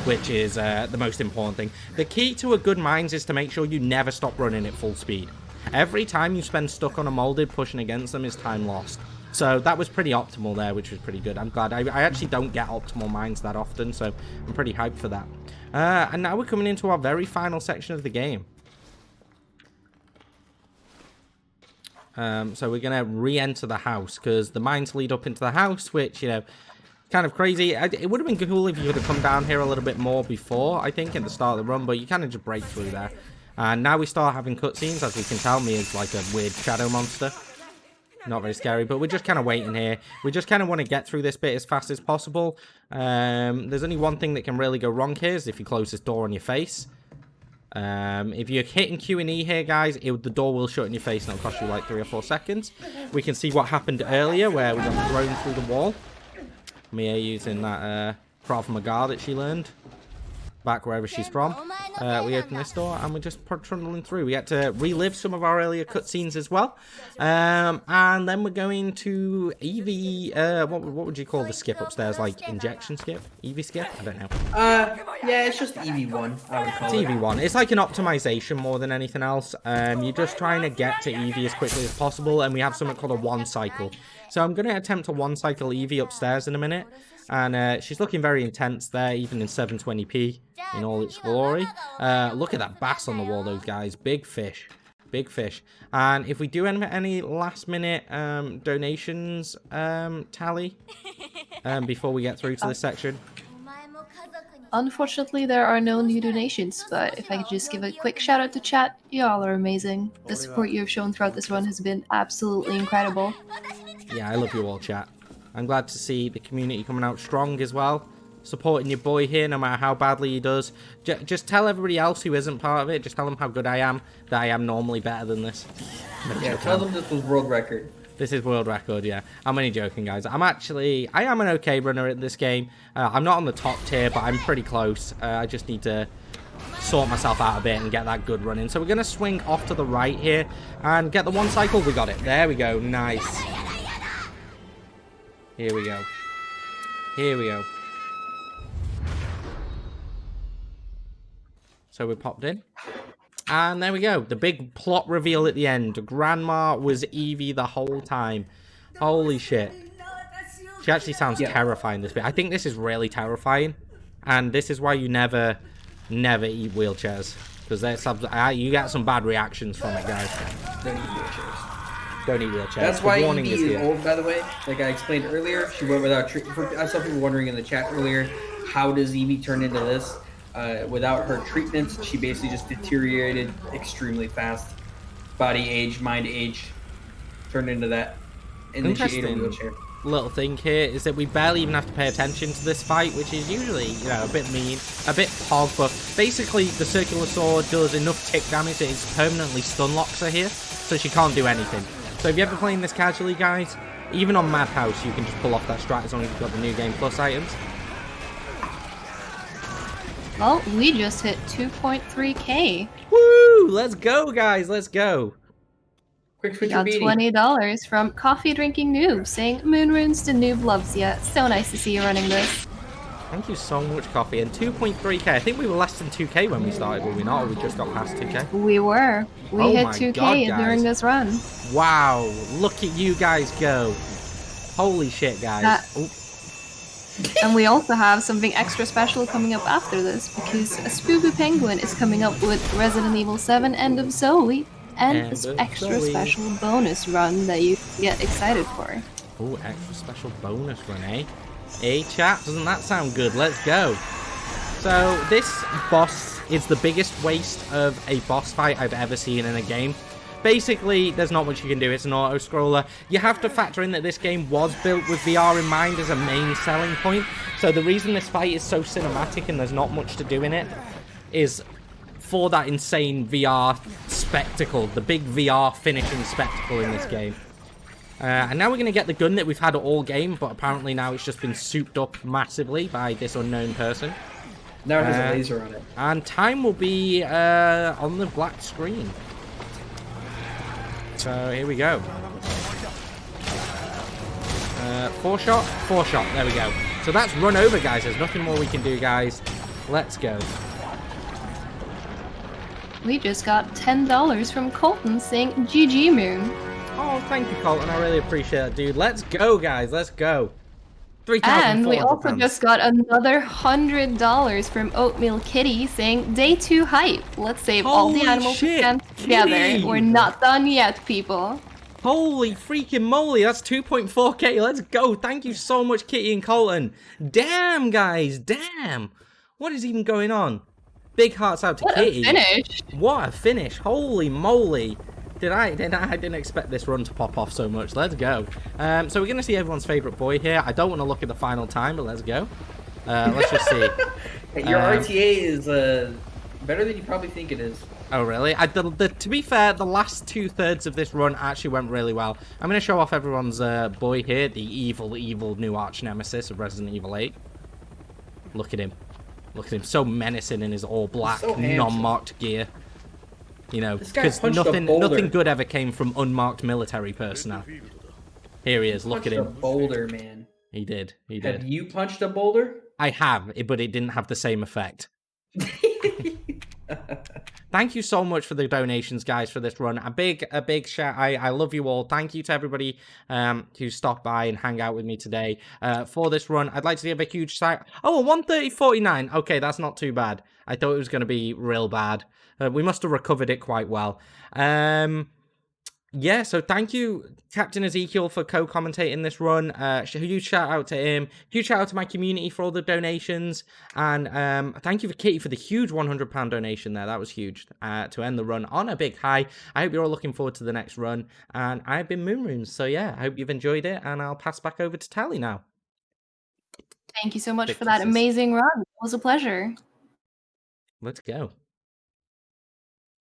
which is the most important thing. The key to a good mines is to make sure you never stop running at full speed. Every time you spend stuck on a molded, pushing against them is time lost. So that was pretty optimal there, which was pretty good. I'm glad. I actually don't get optimal mines that often, so I'm pretty hyped for that. And now we're coming into our very final section of the game. So we're going to re-enter the house, because the mines lead up into the house, which, you know, kind of crazy. It would have been cool if you could have come down here a little bit more before, I think, at the start of the run, but you kind of just break through there. And now we start having cutscenes. As we can tell, Mia's like a weird shadow monster. Not very scary, but we're just kind of waiting here. We just kind of want to get through this bit as fast as possible. There's only one thing that can really go wrong here, is if you close this door on your face. If you're hitting Q and E here, guys, the door will shut in your face and it'll cost you like 3 or 4 seconds. We can see what happened earlier where we got thrown through the wall. Mia using that Krav Maga that she learned back wherever she's from. We open this door and we're just trundling through. We had to relive some of our earlier cutscenes as well. And then we're going to Eevee, what would you call the skip upstairs? Like injection skip? Eevee skip? I don't know. Yeah, it's just EV1, I would call it. It's EV1. It's like an optimization more than anything else. You're just trying to get to Eevee as quickly as possible, and we have something called a one cycle. So I'm going to attempt a one cycle Eevee upstairs in a minute. And she's looking very intense there, even in 720p in all its glory. Look at that bass on the wall, those guys. Big fish. Big fish. And if we do any last minute donations tally before we get through to this section. Unfortunately, there are no new donations, but if I could just give a quick shout out to chat, y'all are amazing. The support you have shown throughout this run has been absolutely incredible. Yeah, I love you all, chat. I'm glad to see the community coming out strong as well. Supporting your boy here, no matter how badly he does. Just tell everybody else who isn't part of it, just tell them how good I am, that I am normally better than this. Yeah, tell them this was world record. This is world record, yeah. I'm only joking, guys. I am an okay runner at this game. I'm not on the top tier, but I'm pretty close. I just need to sort myself out a bit and get that good running. So we're going to swing off to the right here and get the one cycle. We got it. There we go. Nice. Here we go. Here we go. So we popped in. And there we go. The big plot reveal at the end. Grandma was Eevee the whole time. Holy shit. She actually sounds terrifying, this bit. I think this is really terrifying. And this is why you never eat wheelchairs. Because you get some bad reactions from it, guys. Don't eat wheelchairs. Don't eat wheelchairs. That's why Eevee is old, by the way. Like I explained earlier, she went without treatment. I saw people wondering in the chat earlier, how does Eevee turn into this? Without her treatments, she basically just deteriorated extremely fast. Body age, mind age, turned into that. And then she ate a wheelchair. Little thing here is that we barely even have to pay attention to this fight, which is usually, you know, a bit mean, a bit pog, but basically the circular sword does enough tick damage that it permanently stun locks her here, so she can't do anything. So if you're ever playing this casually, guys, even on Madhouse, you can just pull off that strat as long as you've got the New Game Plus items. Well, we just hit 2.3k. Woo! Let's go, guys. Let's go. Quick We got $20 from Coffee Drinking Noob saying, Moonrunes the noob loves ya. So nice to see you running this. Thank you so much, Coffee. And 2.3k. I think we were less than 2k when we started, were we not? Or we just got past 2k? We were. We hit 2k during this run. Wow. Look at you guys go. Holy shit, guys. And we also have something extra special coming up after this, because a Spoopy Penguin is coming up with Resident Evil 7 End of Zoe, and an extra special bonus run that you get excited for. Oh, extra special bonus run, eh? Hey, chat, doesn't that sound good? Let's go. So, this boss is the biggest waste of a boss fight I've ever seen in a game. Basically, there's not much you can do. It's an auto-scroller. You have to factor in that this game was built with VR in mind as a main selling point. So the reason this fight is so cinematic and there's not much to do in it is for that insane VR spectacle, the big VR finishing spectacle in this game. And now we're going to get the gun that we've had all game, but apparently now it's just been souped up massively by this unknown person. Now it has a laser on it. And time will be on the black screen. So here we go. 4 shot. There we go. So that's run over, guys. There's nothing more we can do, guys. Let's go. We just got $10 from Colton saying GG Moon. Oh, thank you, Colton. I really appreciate that, dude. Let's go, guys. Let's go. And we also just got another $100 from Oatmeal Kitty saying Day 2 hype. Let's save all the animals we can together. We're not done yet, people. Holy freaking moly, that's 2.4k. Let's go. Thank you so much, Kitty and Colton. Damn, guys. Damn. What is even going on? Big hearts out to Kitty. What a finish. What a finish. Holy moly. I didn't expect this run to pop off so much. Let's go. So we're going to see everyone's favourite boy here. I don't want to look at the final time, but let's go. Let's just see. Your RTA is better than you probably think it is. Oh, really? To be fair, the last 2/3 of this run actually went really well. I'm going to show off everyone's boy here, the evil, evil new arch nemesis of Resident Evil 8. Look at him. Look at him. So menacing in his all-black, So non-marked gear. You know, This guy because punched a nothing boulder. good ever came from unmarked military personnel. Here he is. Look at Punched a him. boulder, man. He did. He Have did. you punched a boulder? I have, but it didn't have the same effect. Thank you so much for the donations, guys, for this run. A big shout. I love you all. Thank you to everybody who stopped by and hang out with me today for this run. I'd like to give a huge shout. Oh, a 130.49. Okay, that's not too bad. I thought it was going to be real bad. We must have recovered it quite well. Yeah, so thank you, Captain Ezekiel, for co-commentating this run. Huge shout out to him. Huge shout out to my community for all the donations. And thank you for Kitty for the huge £100 donation there. That was huge to end the run on a big high. I hope you're all looking forward to the next run. And I've been Moonrunes. So yeah, I hope you've enjoyed it. And I'll pass back over to Tally now. Thank you so much for that amazing run. It was a pleasure. Let's go.